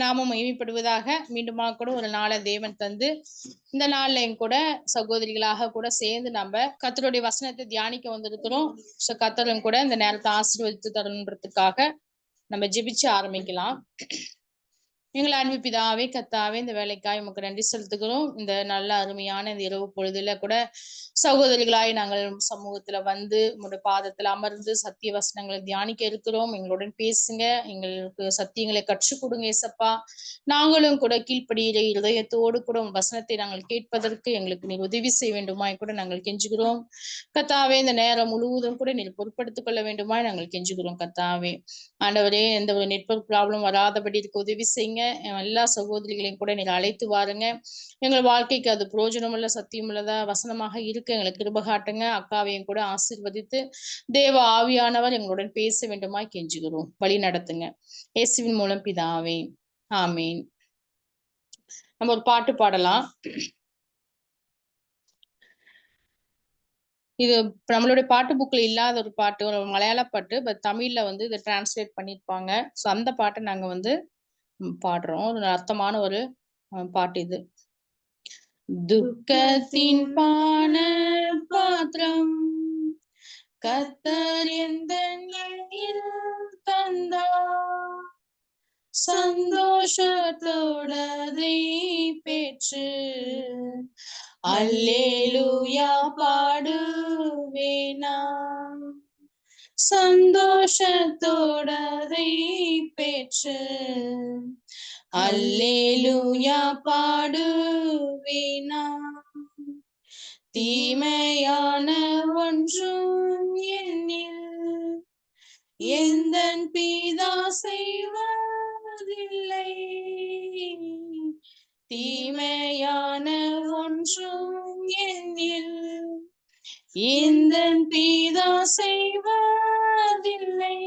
நாமம் மகிமைப்படுவதாக. மீண்டுமா கூட ஒரு நாளை தேவன் தந்து இந்த நாள்ல கூட சகோதரிகளாக கூட சேர்ந்து நம்ம கர்த்தருடைய வசனத்தை தியானிக்க வந்திருக்கிறோம். கர்த்தரும் கூட இந்த நேரத்தை ஆசீர்வதித்து தரணுன்றதுக்காக நம்ம ஜெபிச்சு ஆரம்பிக்கலாம். எங்களை அன்பு பிதாவே கர்த்தாவே, இந்த வேலைக்காய் உமக்கு நன்றி செலுத்துகிறோம். இந்த நல்ல அருமையான இந்த இரவு பொழுதுல கூட சகோதரிகளாய் நாங்கள் சமூகத்துல வந்து உங்களுடைய பாதத்துல அமர்ந்து சத்திய வசனங்களை தியானிக்க இருக்கிறோம். எங்களுடன் பேசுங்க, எங்களுக்கு சத்தியங்களை கற்றுக் கொடுங்க ஏசப்பா. நாங்களும் கூட கீழ்ப்படிகிற இருதயத்தோடு கூட உங்க வசனத்தை நாங்கள் கேட்பதற்கு எங்களுக்கு நீர் உதவி செய்ய வேண்டுமாய் கூட நாங்கள் கெஞ்சுகிறோம். கர்த்தாவே, இந்த நேரம் முழுவதும் கூட நீர் பொறுப்படுத்திக் கொள்ள வேண்டுமாய் நாங்கள் கெஞ்சுகிறோம். கர்த்தாவே ஆண்டவரே, எந்த ஒரு நெட்வொர்க் ப்ராப்ளம் வராதபடி இருக்க உதவி செய்யுங்க. எல்லா சகோதரிகளையும் கூட நீங்க அழைத்து வாருங்க. எங்கள் வாழ்க்கைக்கு அது பிரயோஜனமுள்ள சத்தியமுள்ளதா வசனமாக இருக்க எங்களுக்கு கிருபை காட்டுங்க. அக்காவையும் கூட ஆசீர்வதித்து தேவ ஆவியானவர் எங்களுடன் பேச வேண்டுமாய் கெஞ்சுகிறோம். வழி நடத்துங்க இயேசுவின் மூலம் பிதாவே, ஆமீன். நம்ம ஒரு பாட்டு பாடலாம். இது நம்மளுடைய பாட்டு புக்ல இல்லாத ஒரு பாட்டு, ஒரு மலையாள பாட்டு. பட் தமிழ்ல இதை டிரான்ஸ்லேட் பண்ணிருப்பாங்க. ஸோ அந்த பாட்டை நாங்க பாடுறோம். ஒரு அர்த்தமான ஒரு பாட்டு இது. துக்கத்தின் பான பாத்திரம் கர்த்தர் எந்தன் கையில் தந்தார், சந்தோஷத்தோடதை பெற்று அல்லேலூயா பாடுவேனா. சந்தோஷத்தோடதை பெற்று அல்லேலூயா பாடுவேனா. தீமையான ஒன்றும் என்னில் எந்தன் பிதா செய்வதில்லை. தீமையான ஒன்றும் என்னில் எந்தன் பிதா செய்வதில்லை.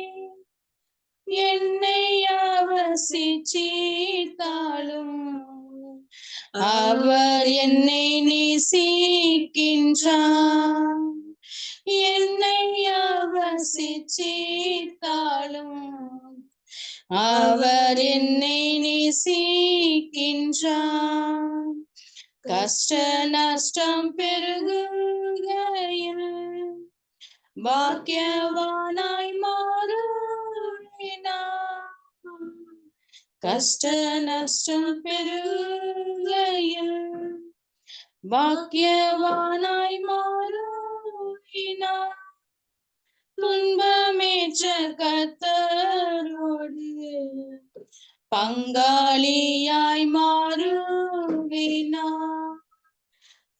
என்னை அவசித்தாலும் அவர் என்னை நேசிக்கின்றார். என்னை அவசித்தாலும் அவர் என்னை நேசிக்கின்றார். கஷ்ட நஷ்டம் பெருகுகையில் பாக்கியவானாய் மாறுவேனா. கஷ்ட நஷ்டம் பெருகுகையில் பாக்கியவானாய் மாறுவேனா. துன்பமேற்ற கர்த்தரோடு பங்காளியாய் மாறுவேனா.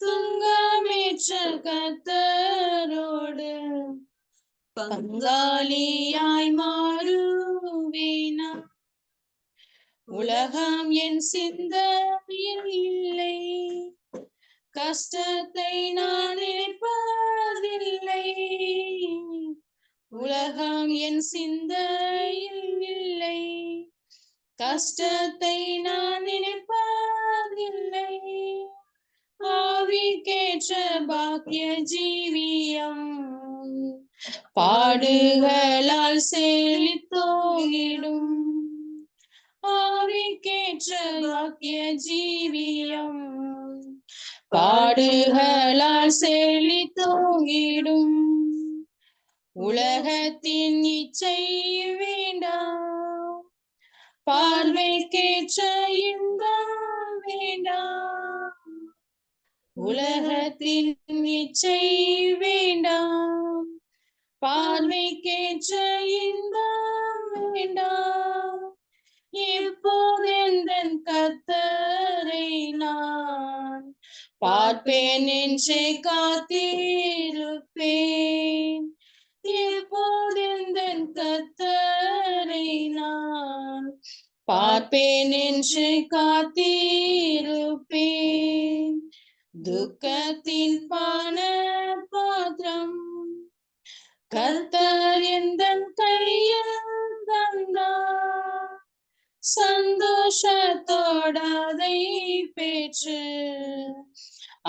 துன்பமேற்ற கர்த்தரோடு பங்காளியாய் மாறுவேனா. உலகம் என் சிந்தையில் இல்லை, கஷ்டத்தை நான் நினைப்பதில்லை. உலகம் என் சிந்தையில் இல்லை, கஷ்டத்தை நான் நினைப்பதில்லை. ஆவிக்கேற்ற பாக்கிய ஜீவியம் பாடுகளால் செழித்தோங்கிடும். ஆவிக்கேற்ற பாக்கிய ஜீவியம் பாடுகளால் செழித்தோங்கிடும். உலகத்தின் இச்சை வேண்டாம், பார்வைக்கேற்ற இன்பம் வேண்டாம். உலகத்தின் இச்சை வேண்டாம், பார்வைக்கேற்ற இன்பம் வேண்டாம். எப்போதெந்தன் கர்த்தரை நான் பார்ப்பேன் என்றே காத்திருப்பேன். எப்போதெந்தன் கர்த்தரை நான் பார்ப்பேன் என்று காத்திருப்பேன். துக்கத்தின் பான பாத்திரம் கர்த்தர் எந்தன் கையில் தந்தார், சந்தோஷத்தோடதை பெற்று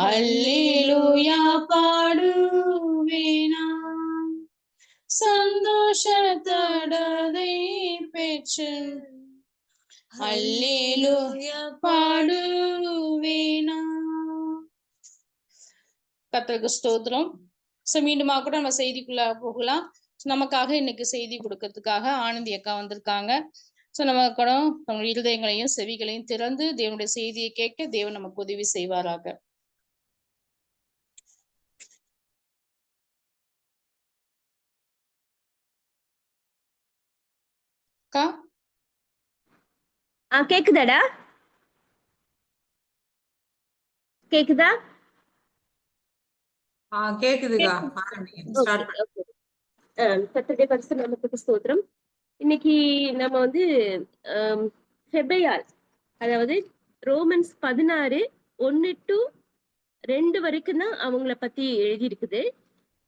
அல்லேலூயா பாடுவேனா. சந்தோஷத்தோடதை பெற்று அல்லேலூயா பாடுவேனா. கர்த்தருக்கு ஸ்தோத்திரம். மீண்டுமா கூட நம்ம செய்திக்குள்ள போகலாம். நமக்காக இன்னைக்கு செய்தி கொடுக்கறதுக்காக ஆனந்தி அக்கா வந்திருக்காங்க. நம்ம கூட நம்ம இருதயங்களையும் செவிகளையும் திறந்து தேவனுடைய செய்தியை கேட்க தேவன் நமக்கு உதவி செய்வாராக. அக்கா கேக்குதாடா? கேக்குதா? கேக்குதுக்கா. கர்த்தருடைய பரிசுத்த நாமத்துக்கு ஸ்தோத்திரம். இன்னைக்கு நம்ம வந்து ஃபெபையால், அதாவது ரோமன்ஸ் 16:1-2 வரைக்கும் தான் அவங்கள பத்தி எழுதி இருக்குது.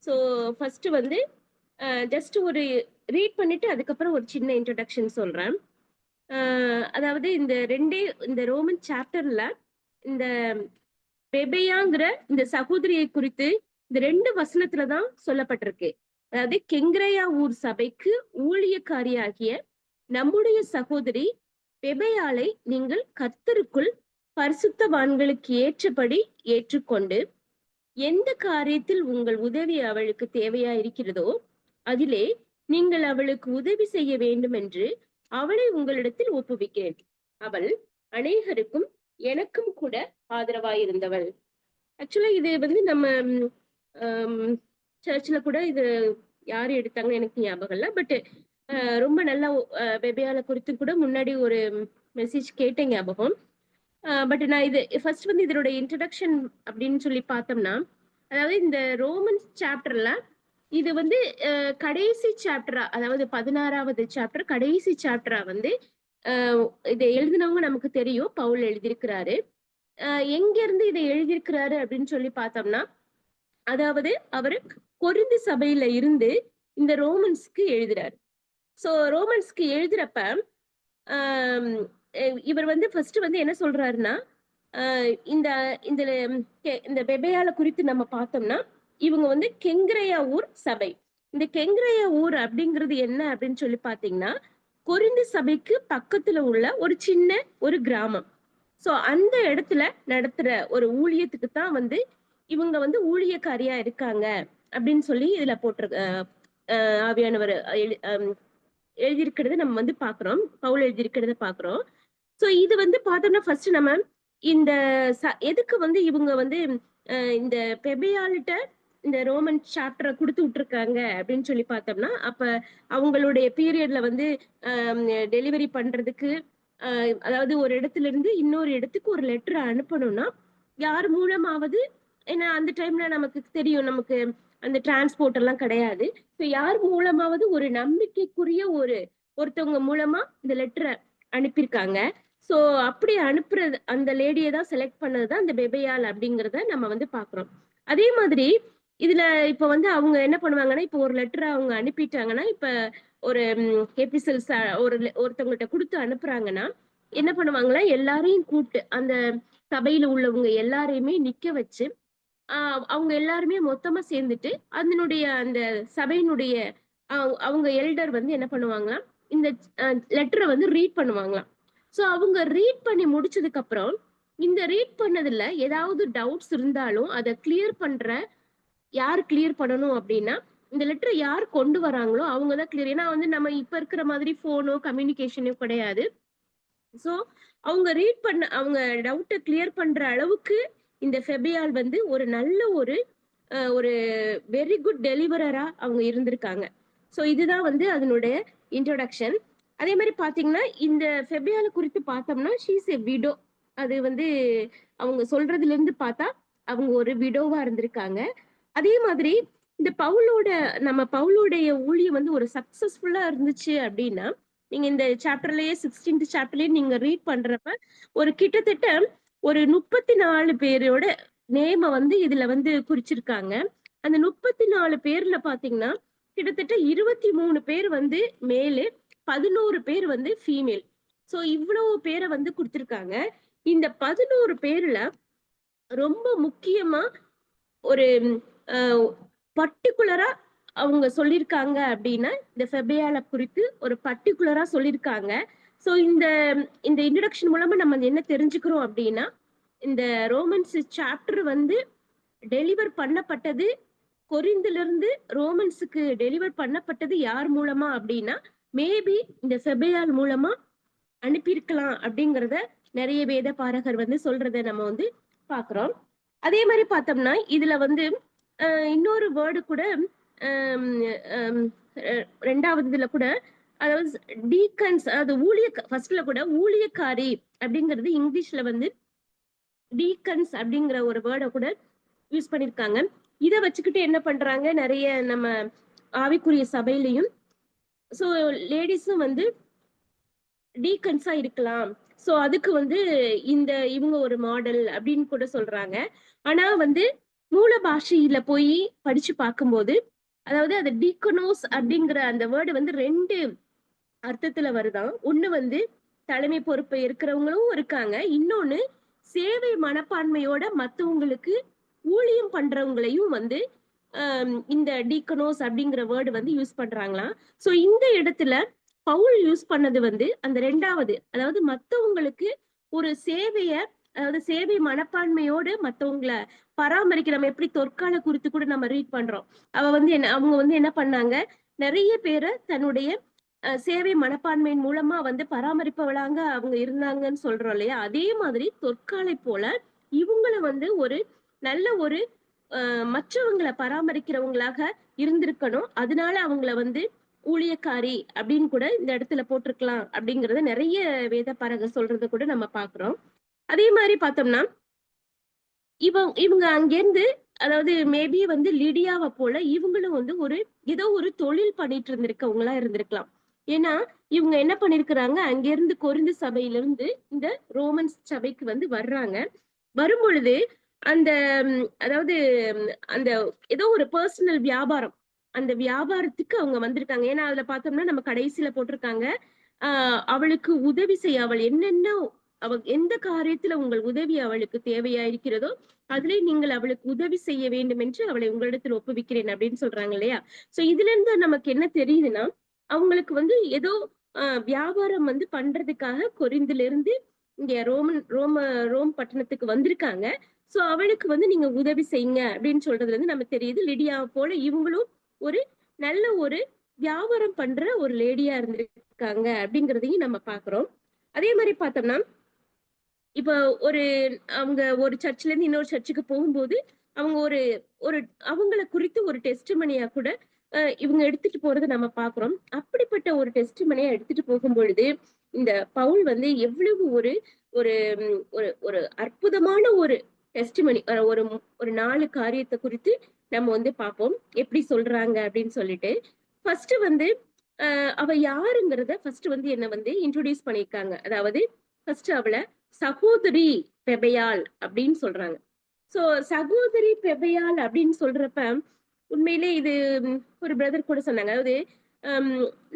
ஸோ ஃபர்ஸ்ட் வந்து ஜஸ்ட் ஒரு ரீட் பண்ணிட்டு அதுக்கப்புறம் ஒரு சின்ன இன்ட்ரோடக்ஷன் சொல்றேன். அதாவது இந்த ரோமன் சாப்டர்ல இந்த பெபையாங்கிற இந்த சகோதரியை குறித்து இந்த 2 வசனத்துலதான் சொல்லப்பட்டிருக்கு. அதாவது கெங்கிரேயா ஊர் சபைக்கு ஊழியக்காரியாகிய நம்முடைய சகோதரி பெபையாளை நீங்கள் கர்த்தருக்குள் பரிசுத்தவான்களுக்கு ஏற்றபடி ஏற்றுக்கொண்டு எந்த காரியத்தில் உங்கள் உதவி அவளுக்கு தேவையா இருக்கிறதோ அதிலே நீங்கள் அவளுக்கு உதவி செய்ய வேண்டும் என்று அவளை உங்களிடத்தில் ஒப்புவிக்கிறேன். அவள் அநேகருக்கும் எனக்கும் கூட ஆதரவாயிருந்தவள். ஆக்சுவலா இது வந்து நம்ம சர்ச்ல கூட இது யாரு எடுத்தாங்கன்னு எனக்கு ஞாபகம் இல்லை. பட் ரொம்ப நல்லா பெபையால குறித்து கூட முன்னாடி ஒரு மெசேஜ் கேட்ட ஞாபகம். பட் நான் இது ஃபர்ஸ்ட் வந்து இதோட இன்ட்ரடக்ஷன் அப்படின்னு சொல்லி பார்த்தோம்னா, அதாவது இந்த ரோமன்ஸ் சாப்டர்ல இது வந்து கடைசி சாப்டரா, அதாவது 16வது சாப்டர் கடைசி சாப்டரா வந்து இதை எழுதினவங்க நமக்கு தெரியும், பவுல் எழுதியிருக்கிறாரு. எங்க இருந்து இதை எழுதியிருக்கிறாரு அப்படின்னு சொல்லி பார்த்தோம்னா, அதாவது அவரு கொரிந்து சபையில இருந்து இந்த ரோமன்ஸ்க்கு எழுதுறாரு. சோ ரோமன்ஸ்க்கு எழுதுறப்ப இவர் வந்து ஃபர்ஸ்ட் வந்து என்ன சொல்றாருன்னா, இந்த இந்த பெபையால குறித்து நம்ம பார்த்தோம்னா, இவங்க வந்து கெங்கிரேயா ஊர் சபை. இந்த கெங்கிரேயா ஊர் அப்படிங்கிறது என்ன அப்படின்னு சொல்லி பாத்தீங்கன்னா, கொரிந்து சபைக்கு பக்கத்துல உள்ள ஒரு சின்ன ஒரு கிராமம். சோ அந்த இடத்துல நடத்துற ஒரு ஊழியத்துக்கு தான் வந்து இவங்க வந்து ஊழியக்காரியா இருக்காங்க அப்படின்னு சொல்லி இதுல போட்டிருக்க ஆவியானவர் எழுதியிருக்கிறத நம்ம வந்து பாக்குறோம், பவுல் எழுதியிருக்கிறத பாக்குறோம். சோ இது வந்து பார்த்தோம்னா ஃபர்ஸ்ட் நம்ம இந்த எதுக்கு வந்து இவங்க வந்து இந்த பெபையால்கிட்ட இந்த ரோமன் சாப்டரை கொடுத்து விட்டுருக்காங்க அப்படின்னு சொல்லி பார்த்தோம்னா, அப்ப அவங்களுடைய பீரியட்ல வந்து டெலிவரி பண்றதுக்கு, அதாவது ஒரு இடத்துல இருந்து இன்னொரு இடத்துக்கு ஒரு லெட்டர் அனுப்பணும்னா யார் மூலமாவது, ஏன்னா அந்த டைம்ல நமக்கு தெரியும் நமக்கு அந்த டிரான்ஸ்போர்ட் எல்லாம் கிடையாது. ஸோ யார் மூலமாவது ஒரு நம்பிக்கைக்குரிய ஒருத்தவங்க மூலமா இந்த லெட்டரை அனுப்பியிருக்காங்க. ஸோ அப்படி அனுப்புறது அந்த லேடியை தான் செலக்ட் பண்ணதுதான் இந்த பெபையால் அப்படிங்கிறத நம்ம வந்து பாக்குறோம். அதே மாதிரி இதுல இப்ப வந்து அவங்க என்ன பண்ணுவாங்கன்னா, இப்ப ஒரு லெட்டரை அவங்க அனுப்பிட்டாங்கன்னா, இப்ப ஒரு எபிசல்ஸ் ஒருத்தவங்கள்ட்ட கொடுத்து அனுப்புறாங்கன்னா என்ன பண்ணுவாங்களா, எல்லாரையும் கூப்பிட்டு அந்த சபையில உள்ளவங்க எல்லாரையுமே நிக்க வச்சு அவங்க எல்லாருமே மொத்தமா சேர்ந்துட்டு அதனுடைய அந்த சபையினுடைய அவங்க எல்டர் வந்து என்ன பண்ணுவாங்களாம், இந்த லெட்டரை வந்து ரீட் பண்ணுவாங்களாம். சோ அவங்க ரீட் பண்ணி முடிச்சதுக்கு அப்புறம் இந்த ரீட் பண்ணதுல ஏதாவது டவுட்ஸ் இருந்தாலும் அதை யார் கிளியர் பண்ணணும் அப்படின்னா, இந்த லெட்டரை யார் கொண்டு வராங்களோ அவங்கதான் கிளியர். ஏன்னா வந்து நம்ம இப்ப இருக்கிற மாதிரி போனோ கம்யூனிகேஷனோ கிடையாது. சோ அவங்க ரீட் பண்ண அவங்க டவுட்டை கிளியர் பண்ற அளவுக்கு இந்த ஃபெபையால் வந்து ஒரு நல்ல ஒரு வெரி குட் டெலிவரரா அவங்க இருந்திருக்காங்க. சோ இதுதான் வந்து அதனுடைய இன்ட்ரோடக்ஷன். அதே மாதிரி பாத்தீங்கன்னா இந்த ஃபெபையால குறித்து பார்த்தோம்னா, ஷீஸ் எ விடோ. அது வந்து அவங்க சொல்றதுல இருந்து பார்த்தா அவங்க ஒரு விடோவா இருந்திருக்காங்க. அதே மாதிரி இந்த நம்ம பவுலோடைய ஊழியம் வந்து ஒரு சக்சஸ்ஃபுல்லா இருந்துச்சு அப்படின்னா, நீங்க இந்த சாப்டர்லயே 16th சாப்டர்லயே நீங்க ரீட் பண்றப்ப ஒரு கிட்டத்தட்ட ஒரு 34 பேரோட நேம வந்து இதுல வந்து குறிச்சிருக்காங்க. அந்த 34 பேர்ல பாத்தீங்கன்னா கிட்டத்தட்ட 23 பேர் வந்து மேலு, 11 பேர் வந்து ஃபீமேல். சோ இவ்வளவு பேரை வந்து கொடுத்திருக்காங்க. இந்த 11 பேர்ல ரொம்ப முக்கியமா ஒரு பர்டிகுலரா அவங்க சொல்லியிருக்காங்க அப்படின்னா, இந்த ஃபெபையால குறித்து ஒரு பர்டிகுலரா சொல்லியிருக்காங்க. சோ இந்த இந்த இன்ட்ரடக்ஷன் மூலமா நம்ம என்ன தெரிஞ்சுக்கிறோம் அப்படின்னா, இந்த ரோமன்ஸ் சாப்டர் வந்து டெலிவர் பண்ணப்பட்டது கொரிந்திலிருந்து ரோமன்ஸுக்கு டெலிவர் பண்ணப்பட்டது யார் மூலமா அப்படின்னா, மேபி இந்த ஃபெபையால் மூலமா அனுப்பியிருக்கலாம் அப்படிங்கறத நிறைய வேத பாரகர் வந்து சொல்றத நம்ம வந்து பாக்குறோம். அதே மாதிரி பார்த்தோம்னா இதுல வந்து இன்னொரு வேர்டு கூட ரெண்டாவது இதுல கூட, அதாவது டீக்கன்ஸ், அதாவது ஃபர்ஸ்ட்ல கூட ஊழியக்காரி அப்படிங்கிறது இங்கிலீஷ்ல வந்து டீக்கன்ஸ் அப்படிங்கிற ஒரு வேர்டை கூட யூஸ் பண்ணிருக்காங்க. இத வச்சுக்கிட்டு என்ன பண்றாங்க, நிறைய நம்ம ஆவிக்குரிய சபையிலையும் சோ லேடிஸும் வந்து டீக்கன்ஸா இருக்கலாம். சோ அதுக்கு வந்து இவங்க ஒரு மாடல் அப்படின்னு கூட சொல்றாங்க. ஆனா வந்து மூல பாஷையில போய் படிச்சு பார்க்கும்போது, அதாவது அது டீக்கனோஸ் அப்படிங்கிற அந்த வேர்டு வந்து 2 அர்த்தத்துல வருதாம். ஒண்ணு வந்து தலைமை பொறுப்பு இருக்கிறவங்களும் இருக்காங்க. இன்னொன்னு சேவை மனப்பான்மையோட மத்தவங்களுக்கு ஊழியம் பண்றவங்களையும் வந்து இந்த டீக்கனோஸ் அப்படிங்கிற வேர்டு வந்து யூஸ் பண்றாங்களாம். சோ இந்த இடத்துல பவுல் யூஸ் பண்ணது வந்து அந்த 2வது, அதாவது மத்தவங்களுக்கு ஒரு சேவைய, அதாவது சேவை மனப்பான்மையோடு மத்தவங்கள பராமரிக்க. நம்ம எப்படி தொற்கால குறித்து கூட நம்ம ரீட் பண்றோம். அவங்க வந்து என்ன பண்ணாங்க, நிறைய பேரை தன்னுடைய சேவை மனப்பான்மையின் மூலமா வந்து பராமரிப்பவளாங்க அவங்க இருந்தாங்கன்னு சொல்றோம் இல்லையா? அதே மாதிரி தொற்காலை போல இவங்கள வந்து ஒரு நல்ல ஒரு மற்றவங்களை பராமரிக்கிறவங்களாக இருந்திருக்கணும். அதனால அவங்கள வந்து ஊழியக்காரி அப்படின்னு கூட இந்த இடத்துல போட்டிருக்கலாம் அப்படிங்கறத நிறைய வேத பாரகர் சொல்றத கூட நம்ம பாக்குறோம். அதே மாதிரி பார்த்தோம்னா இவங்க அங்கிருந்து, அதாவது மேபி வந்து லிடியாவை போல இவங்களும் வந்து ஏதோ ஒரு தொழில் பண்ணிட்டு இருந்திருக்கவங்களா இருந்திருக்கலாம். ஏன்னா இவங்க என்ன பண்ணிருக்கிறாங்க, அங்கிருந்து கொரிந்து சபையிலிருந்து இந்த ரோமன்ஸ் சபைக்கு வந்து வர்றாங்க. வரும்பொழுது அந்த அதாவது அந்த ஏதோ ஒரு பர்சனல் வியாபாரம், அந்த வியாபாரத்துக்கு அவங்க வந்திருக்காங்க. ஏன்னா அதுல பார்த்தோம்னா நம்ம கடைசியில போட்டிருக்காங்க, அவளுக்கு உதவி செய்ய, அவள் என்னென்ன எந்த காரியத்துல உங்கள் உதவி அவளுக்கு தேவையா இருக்கிறதோ அதிலே நீங்கள் அவளுக்கு உதவி செய்ய வேண்டும் என்று அவளை உங்களிடத்தில் ஒப்புவிக்கிறேன் அப்படின்னு சொல்றாங்க இல்லையா? சோ இதுல இருந்து நமக்கு என்ன தெரியுதுன்னா, அவங்களுக்கு வந்து ஏதோ வியாபாரம் வந்து பண்றதுக்காக கொரிந்தில இருந்து இங்க ரோம் பட்டணத்துக்கு வந்திருக்காங்க. சோ அவளுக்கு வந்து நீங்க உதவி செய்யுங்க அப்படின்னு சொல்றதுல இருந்து நம்ம தெரியுது, லிடியா போல இவங்களும் ஒரு நல்ல ஒரு வியாபாரம் பண்ற ஒரு லேடியா இருந்திருக்காங்க அப்படிங்கிறதையும் நம்ம பாக்குறோம். அதே மாதிரி பார்த்தோம்னா, இப்ப அவங்க ஒரு சர்ச்ல இருந்து இன்னொரு சர்ச்சுக்கு போகும்போது அவங்க ஒரு அவங்கள குறித்து ஒரு டெஸ்டிமனியா கூட இவங்க எடுத்துட்டு போறதை நம்ம பாக்குறோம். அப்படிப்பட்ட ஒரு டெஸ்டிமனியா எடுத்துட்டு போகும் பொழுது இந்த பவுல் வந்து எவ்வளவு ஒரு ஒரு ஒரு ஒரு அற்புதமான ஒரு டெஸ்டிமனி, ஒரு ஒரு 4 காரியத்தை குறித்து நம்ம வந்து பார்ப்போம் எப்படி சொல்றாங்க அப்படின்னு சொல்லிட்டு. ஃபர்ஸ்ட் வந்து அவ யாருங்கிறத ஃபர்ஸ்ட் வந்து என்ன வந்து இன்ட்ரோடியூஸ் பண்ணிருக்காங்க. அதாவது ஃபர்ஸ்ட் அவளை சகோதரி பெபையால் அப்படின்னு சொல்றாங்க. சோ சகோதரி பெபையால் அப்படின்னு சொல்றப்ப உண்மையிலே இது ஒரு பிரதர் கூட சொன்னாங்க. அதாவது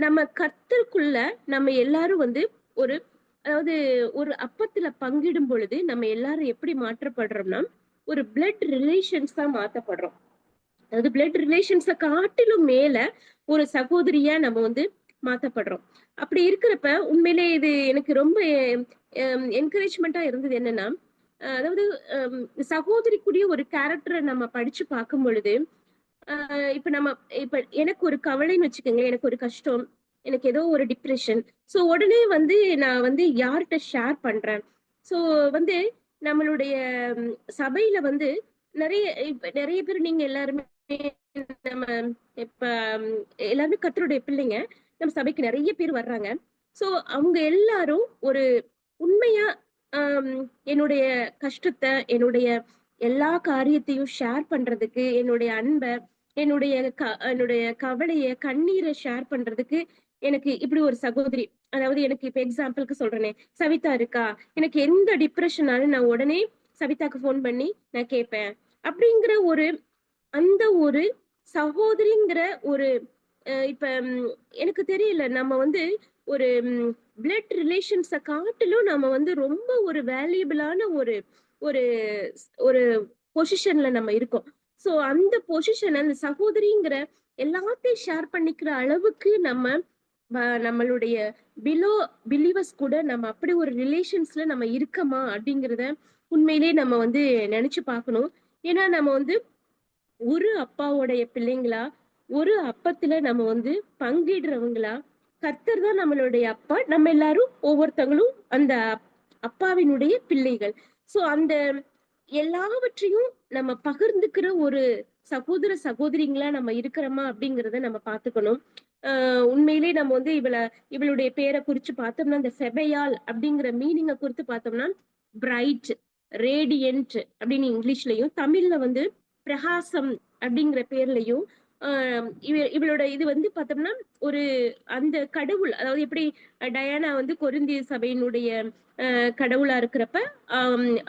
நம்ம கர்த்தருக்குள்ள நம்ம எல்லாரும் வந்து அதாவது ஒரு அப்பத்துல பங்கிடும் பொழுது நம்ம எல்லாரும் எப்படி மாற்றப்படுறோம்னா, ஒரு பிளட் ரிலேஷன்ஸ் தான் மாற்றப்படுறோம். அதாவது பிளட் ரிலேஷன்ஸை காட்டிலும் மேல ஒரு சகோதரியா நம்ம வந்து மாற்றப்படுறோம். அப்படி இருக்கிறப்ப உண்மையிலே இது எனக்கு ரொம்ப என்கரேஜ்மெண்டா இருந்தது. என்னன்னா, அதாவது சகோதரிக்குரிய ஒரு கேரக்டரை நம்ம படிச்சு பார்க்கும் பொழுது, இப்ப எனக்கு ஒரு கவலைன்னு வச்சுக்கோங்க, எனக்கு ஒரு கஷ்டம், எனக்கு ஏதோ ஒரு டிப்ரெஷன். சோ உடனே வந்து நான் வந்து யார்கிட்ட ஷேர் பண்றேன். சோ வந்து நம்மளுடைய சபையில வந்து நிறைய பேர், நீங்க எல்லாருமே நம்ம இப்ப எல்லாருமே கர்த்தருடைய பிள்ளைங்க. நம்ம சபைக்கு நிறைய பேர் வர்றாங்க. சோ அவங்க எல்லாரும் ஒரு உண்மையா என்னுடைய கஷ்டத்தை, என்னுடைய எல்லா காரியத்தையும் ஷேர் பண்றதுக்கு, என்னுடைய அன்பை, என்னுடைய கவலைய, கண்ணீரை ஷேர் பண்றதுக்கு எனக்கு இப்படி ஒரு சகோதரி, அதாவது எனக்கு இப்ப எக்ஸாம்பிளுக்கு சொல்றேனே, சவிதா இருக்கா, எனக்கு எந்த டிப்ரெஷனாலும் நான் உடனே சவிதாக்கு போன் பண்ணி நான் கேட்பேன். அப்படிங்கிற அந்த ஒரு சகோதரிங்கிற ஒரு இப்ப எனக்கு தெரியல, நம்ம வந்து ஒரு பிளட் ரிலேஷன்ஸை காட்டிலும் நம்ம வந்து ரொம்ப ஒரு வேல்யூபிளான ஒரு ஒரு ஒரு பொசிஷன்ல நம்ம இருக்கோம். சோ அந்த பொசிஷன், அந்த சகோதரிங்கிற எல்லாத்தையும் ஷேர் பண்ணிக்கிற அளவுக்கு நம்ம நம்மளுடைய பிலோ பிலீவர்ஸ் கூட நம்ம அப்படி ஒரு ரிலேஷன்ஸ்ல நம்ம இருக்கமா அப்படிங்கிறத உண்மையிலேயே நம்ம வந்து நினைச்சு பார்க்கணும். ஏன்னா நம்ம வந்து ஒரு அப்பாவோடைய பிள்ளைங்களா, ஒரு அப்பத்துல நம்ம வந்து பங்கிடுறவங்களா, கர்த்தர் தான் நம்மளுடைய அப்பா. நம்ம எல்லாரும் ஒவ்வொருத்தங்களும் அந்த அப்பாவினுடைய பிள்ளைகள். சோ அந்த எல்லாவற்றையும் நம்ம பகிர்ந்துக்கிற ஒரு சகோதர சகோதரிங்களா நம்ம இருக்கிறோமா அப்படிங்கிறத நம்ம பார்த்துக்கணும். உண்மையிலேயே நம்ம வந்து இவளுடைய பேரை குறிச்சு பார்த்தோம்னா, இந்த ஃபெபையால் அப்படிங்கிற மீனிங்கை குறித்து பார்த்தோம்னா, பிரைட், ரேடியன்ட் அப்படின்னு இங்கிலீஷ்லயும், தமிழ்ல வந்து பிரகாசம் அப்படிங்கிற பேர்லயும், இவளோட இது வந்து பார்த்தோம்னா ஒரு அந்த கடவுள், அதாவது எப்படி டயானா வந்து கொரிந்திய சபையினுடைய கடவுளா இருக்கிறப்ப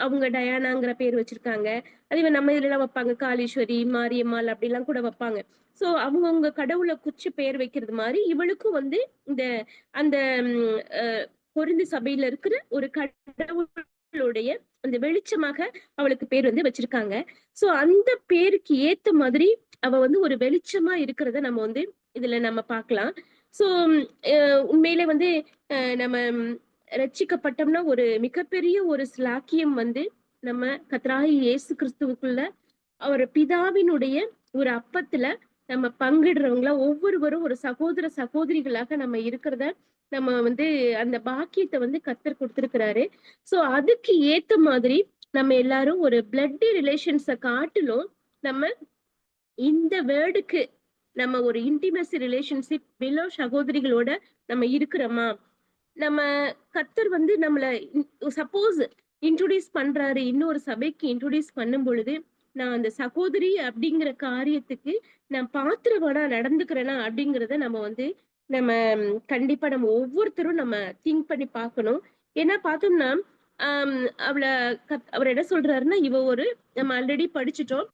அவங்க டயானாங்கிற பேர் வச்சிருக்காங்க. அதே மாதிரி நம்ம இதுல எல்லாம் வைப்பாங்க, காளீஸ்வரி, மாரியம்மாள் அப்படிலாம் கூட வைப்பாங்க. சோ அவங்கவுங்க கடவுளை குறிச்சு பெயர் வைக்கிறது மாதிரி இவளுக்கும் வந்து இந்த அந்த கொரிந்தி சபையில இருக்கிற ஒரு கடவுளுடைய அந்த வெளிச்சமாக அவளுக்கு பேர் வந்து வச்சிருக்காங்க. சோ அந்த பேருக்கு ஏத்த மாதிரி அவ வந்து ஒரு வெளிச்சமா இருக்கிறத நம்ம வந்து இதுல நம்ம பார்க்கலாம். சோ உண்மையிலே வந்து நம்ம ரட்சிக்கப்பட்டோம்னா ஒரு மிகப்பெரிய ஒரு ஸ்லாக்கியம் வந்து நம்ம கர்த்தராகிய இயேசு கிறிஸ்துவுக்குள்ள அவர் பிதாவினுடைய ஒரு அப்பத்துல நம்ம பங்கிடுறவங்களா ஒவ்வொருவரும் ஒரு சகோதர சகோதரிகளாக நம்ம இருக்கிறத நம்ம வந்து அந்த பாக்கியத்தை வந்து கர்த்தர் கொடுத்திருக்கிறாரு. சோ அதுக்கு ஏத்த மாதிரி நம்ம எல்லாரும் ஒரு பிளட் ரிலேஷன்ஸ காட்டிலும் நம்ம இந்த வேர்டுக்கு நம்ம ஒரு இன்டிமசி ரிலேஷன்ஷிப் பிலோ சகோதரிகளோட நம்ம இருக்கிறோமா, நம்ம கர்த்தர் வந்து நம்மள சப்போஸ் இன்ட்ரோடியூஸ் பண்றாரு, இன்னொரு சபைக்கு இன்ட்ரோடியூஸ் பண்ணும் பொழுது, நான் அந்த சகோதரி அப்படிங்கிற காரியத்துக்கு நான் பாத்திரவானா நடந்துக்கிறேனா அப்படிங்கிறத நம்ம வந்து நம்ம கண்டிப்பா நம்ம ஒவ்வொருத்தரும் நம்ம திங்க் பண்ணி பார்க்கணும். ஏன்னா பார்த்தோம்னா ஆஹ் அவர் என்ன சொல்றாருன்னா, இவ ஒரு நம்ம ஆல்ரெடி படிச்சுட்டோம்,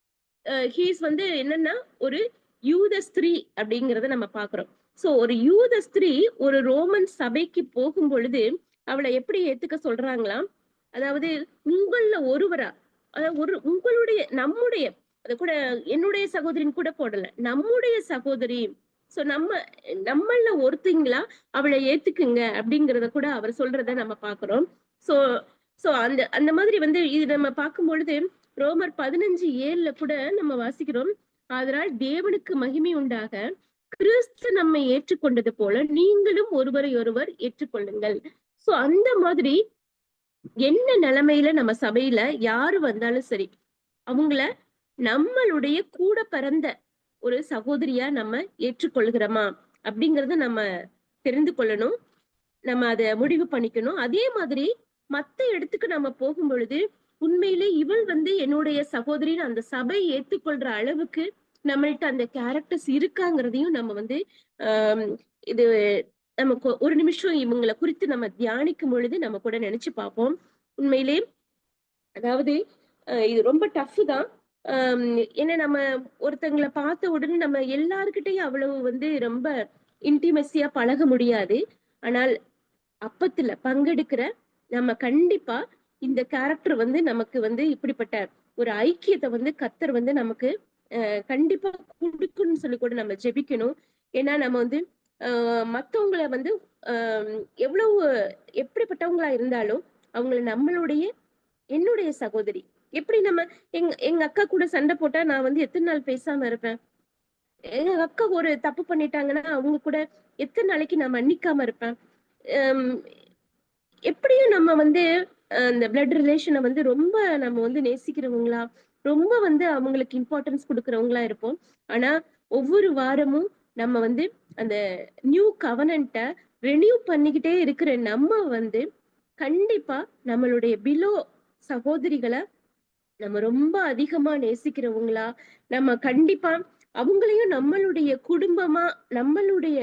ஹீஸ் வந்து என்னன்னா ஒரு யூத ஸ்திரீ அப்படிங்கிறத நம்ம பாக்குறோம். சோ ஒரு யூத ஸ்திரீ ஒரு ரோமன் சபைக்கு போகும் பொழுது அவளை எப்படி ஏத்துக்க சொல்றாங்களாம், அதாவது உங்கள ஒருவரா, அதாவது ஒரு உங்களுடைய நம்முடைய, அத கூட என்னுடைய சகோதரின்னு கூட போடல, நம்முடைய சகோதரி, சோ நம்மள ஒருத்தங்களா அவளை ஏத்துக்குங்க அப்படிங்கறத கூட அவர் சொல்றத நம்ம பாக்குறோம். சோ சோ அந்த அந்த மாதிரி வந்து இது நம்ம பார்க்கும் பொழுது ரோமர் 15:7 கூட நம்ம வாசிக்கிறோம், அதனால் தேவனுக்கு மகிமை உண்டாக கிறிஸ்து நம்மை ஏற்றுக்கொண்டது போல நீங்களும் ஒருவரை ஒருவர் ஏற்றுக்கொள்ளுங்கள். சோ அந்த மாதிரி என்ன நிலைமையில நம்ம சபையில யாரு வந்தாலும் சரி, அவங்கள நம்மளுடைய கூட பிறந்த ஒரு சகோதரியா நம்ம ஏற்றுக்கொள்கிறோமா அப்படிங்கறத நம்ம தெரிந்து கொள்ளணும். நம்ம அதை முடிவு பண்ணிக்கணும். அதே மாதிரி மத்த இடத்துக்கு நம்ம போகும் பொழுது உண்மையிலே இவள் வந்து என்னுடைய சகோதரின்னு அந்த சபை ஏத்துக்கொள்ற அளவுக்கு நம்மள்ட்ட அந்த கேரக்டர்ஸ் இருக்காங்கிறதையும் நம்ம வந்து ஆஹ் இது நமக்கு ஒரு நிமிஷம் இவங்களை குறித்து நம்ம தியானிக்கும் பொழுது நம்ம கூட நினைச்சு பார்ப்போம். உண்மையிலே அதாவது இது ரொம்ப டஃப் தான். ஏன்னா நம்ம ஒருத்தங்களை பார்த்த உடனே நம்ம எல்லாருக்கிட்டையும் அவ்வளவு வந்து ரொம்ப இன்டிமெசியா பழக முடியாது. ஆனால் அப்பத்துல பங்கெடுக்கிற நம்ம கண்டிப்பா இந்த கேரக்டர் வந்து நமக்கு வந்து இப்படிப்பட்ட ஒரு ஐக்கியத்தை வந்து கர்த்தர் வந்து நமக்கு கண்டிப்பா கொடுக்குன்னு சொல்லி கூட நம்ம ஜெபிக்கணும். ஏன்னா நம்ம வந்து மத்தவங்களை வந்து எவ்வளவு எப்படிப்பட்டவங்களா இருந்தாலும் அவங்களை நம்மளுடைய என்னுடைய சகோதரி, எப்படி நம்ம எங்க அக்கா கூட சண்டை போட்டா நான் வந்து எத்தனை நாள் பேசாம இருப்பேன், எங்க அக்கா ஒரு தப்பு பண்ணிட்டாங்கன்னா அவங்க கூட எத்தனை நாளைக்கு நான் மன்னிக்காம இருப்பேன். எப்படியும் நம்ம வந்து அந்த பிளட் ரிலேஷனை வந்து ரொம்ப நம்ம வந்து நேசிக்கிறவங்களா, ரொம்ப வந்து அவங்களுக்கு இம்பார்ட்டன்ஸ் கொடுக்கறவங்களா இருப்போம். ஆனா ஒவ்வொரு வாரமும் நம்ம வந்து அந்த நியூ கவனன்ட்ட ரெனியூ பண்ணிக்கிட்டே இருக்கிற நம்ம வந்து கண்டிப்பா நம்மளுடைய பிலோ சகோதரிகளை நம்ம ரொம்ப அதிகமா நேசிக்கிறவங்களா, நம்ம கண்டிப்பா அவங்களையும் நம்மளுடைய குடும்பமா, நம்மளுடைய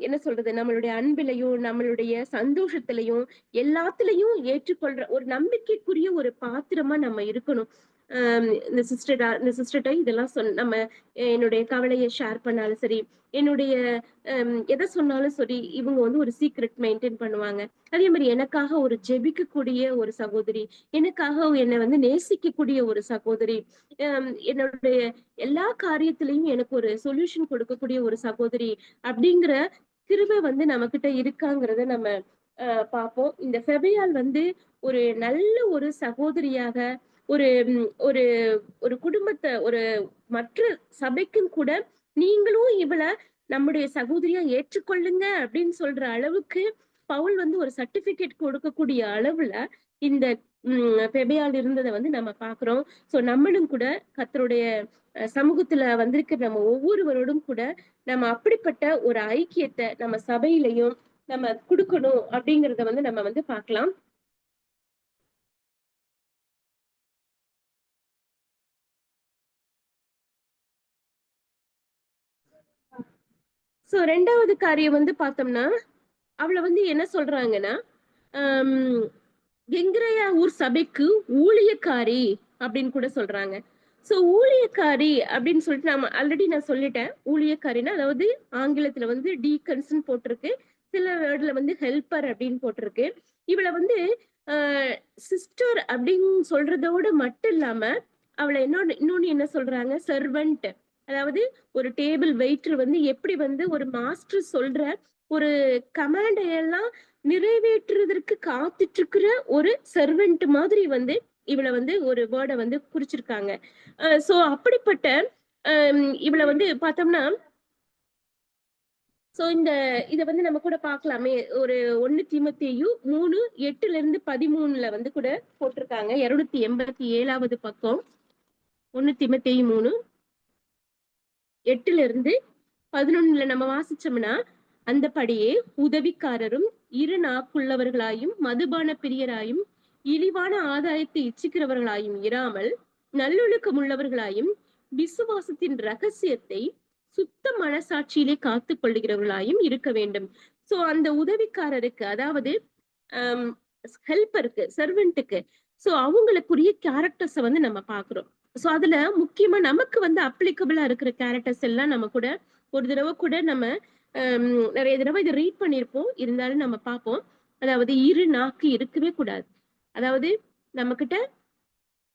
என்ன சொல்றது, நம்மளுடைய அன்பிலையும் நம்மளுடைய சந்தோஷத்திலையும் எல்லாத்துலயும் ஏற்றுக்கொள்ற ஒரு நம்பிக்கைக்குரிய ஒரு பாத்திரமா நம்ம இருக்கணும். இந்த சிஸ்டர்ட்ட இதெல்லாம் நம்ம என்னுடைய கவலையை ஷேர் பண்ணாலும் சரி, என்னுடைய எதை சொன்னாலும் சரி, இவங்க வந்து ஒரு சீக்ரெட் மெயின்டைன் பண்ணுவாங்க. அதே மாதிரி எனக்காக ஒரு ஜெபிக்கக்கூடிய ஒரு சகோதரி, எனக்காக என்னை வந்து நேசிக்கக்கூடிய ஒரு சகோதரி, என்னுடைய எல்லா காரியத்திலையும் எனக்கு ஒரு சொல்யூஷன் கொடுக்கக்கூடிய ஒரு சகோதரி அப்படிங்கிற கிருபை வந்து நம்ம கிட்ட இருக்காங்கிறத நம்ம பார்ப்போம். இந்த ஃபெபையாள் வந்து ஒரு நல்ல ஒரு சகோதரியாக ஒரு ஒரு ஒரு குடும்பத்தை ஒரு மற்ற சபைக்கும் கூட நீங்களும் இவள நம்முடைய சகோதரியா ஏற்றுக்கொள்ளுங்க அப்படின்னு சொல்ற அளவுக்கு பவுல் வந்து ஒரு சர்டிபிகேட் கொடுக்கக்கூடிய அளவுல இந்த பெபையால் இருந்ததை வந்து நம்ம பாக்குறோம். சோ நம்மளும் கூட கர்த்தருடைய சமூகத்துல வந்திருக்கிற நம்ம ஒவ்வொருவரோடும் கூட நம்ம அப்படிப்பட்ட ஒரு ஐக்கியத்தை நம்ம சபையிலையும் நம்ம கொடுக்கணும் அப்படிங்கறத வந்து நம்ம வந்து பார்க்கலாம். சோ 2வது காரியம் வந்து பார்த்தோம்னா அவளை வந்து என்ன சொல்றாங்கன்னா கெங்கிரேயா ஊர் சபைக்கு ஊழியக்காரி அப்படின்னு கூட சொல்றாங்க. சோ ஊழியக்காரி அப்படின்னு சொல்லிட்டு ஆல்ரெடி நான் சொல்லிட்டேன். ஊழியக்காரின்னா அதாவது ஆங்கிலத்துல வந்து டீகன்ஸ்ன்னு போட்டிருக்கு, சில வேர்ட்ல வந்து ஹெல்ப்பர் அப்படின்னு போட்டிருக்கு. இவளை வந்து சிஸ்டர் அப்படின்னு சொல்றதோட மட்டும் இல்லாம அவளை இன்னொன்னு என்ன சொல்றாங்க, சர்வெண்ட். அதாவது ஒரு டேபிள் வெயிட்டர் வந்து எப்படி வந்து ஒரு மாஸ்டர் சொல்ற ஒரு கமாண்டை எல்லாம் நிறைவேற்றுவதற்கு காத்துட்டு இருக்கிற ஒரு சர்வெண்ட் மாதிரி வந்து இவளை வந்து ஒரு வேர்டை வந்து குறிச்சிருக்காங்க. சோ அப்படிப்பட்ட இவளை வந்து பார்த்தோம்னா சோ இத வந்து நம்ம கூட பார்க்கலாமே. ஒரு 1 தீமோத்தேயு 3:8-13 வந்து கூட போட்டிருக்காங்க. 287வது பக்கம் 1 தீமோத்தேயு 3:8-11 நம்ம வாசிச்சோம்னா, அந்தபடியே உதவிக்காரரும் இரு நாக்குள்ளவர்களாயும் மதுபான பிரியராயும் இழிவான ஆதாயத்தை இச்சிக்கிறவர்களாயும் இராமல் நல்லொழுக்கம் உள்ளவர்களாயும் விசுவாசத்தின் ரகசியத்தை சுத்த மனசாட்சியிலே காத்துக் கொள்ளுகிறவர்களாயும் இருக்க வேண்டும். சோ அந்த உதவிக்காரருக்கு, அதாவது ஹெல்ப்பருக்கு, சர்வெண்ட்டுக்கு, சோ அவங்களுக்குரிய கேரக்டர்ஸை வந்து நம்ம பாக்குறோம். சோ அதுல முக்கியமா நமக்கு வந்து அப்ளிகபிளா இருக்கிற கேரக்டர்ஸ் எல்லாம் நம்ம கூட ஒரு தடவை கூட நம்ம நிறைய தடவை இதை ரீட் பண்ணியிருப்போம், இருந்தாலும் நம்ம பார்ப்போம். அதாவது இரு நாக்கு இருக்கவே கூடாது. அதாவது நம்ம கிட்ட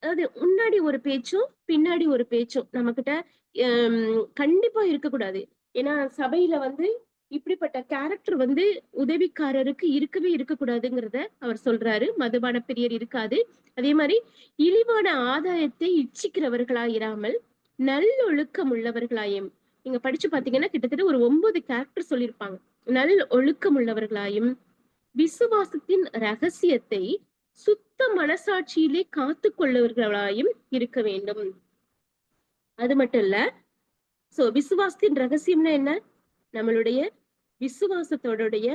அதாவது முன்னாடி ஒரு பேச்சும் பின்னாடி ஒரு பேச்சும் நம்ம கிட்ட கண்டிப்பா இருக்கக்கூடாது. ஏன்னா சபையில வந்து இப்படிப்பட்ட கேரக்டர் வந்து உதவிக்காரருக்கு இருக்கவே இருக்கக்கூடாதுங்கிறத அவர் சொல்றாரு. மதுபான பிரியர் இருக்காது. அதே மாதிரி இழிவான ஆதாயத்தை இச்சிக்கிறவர்களா இராமல் நல்லொழுக்கம் உள்ளவர்களாயும், நீங்க படிச்சு பாத்தீங்கன்னா கிட்டத்தட்ட ஒரு 9 கேரக்டர் சொல்லியிருப்பாங்க. நல் ஒழுக்கம் உள்ளவர்களாயும் விசுவாசத்தின் ரகசியத்தை சுத்த மனசாட்சியிலே காத்து கொள்ளவர்களாயும் இருக்க வேண்டும். அது மட்டும் இல்ல, சோ விசுவாசத்தின் ரகசியம்னா என்ன, நம்மளுடைய விசுவாசத்தோடைய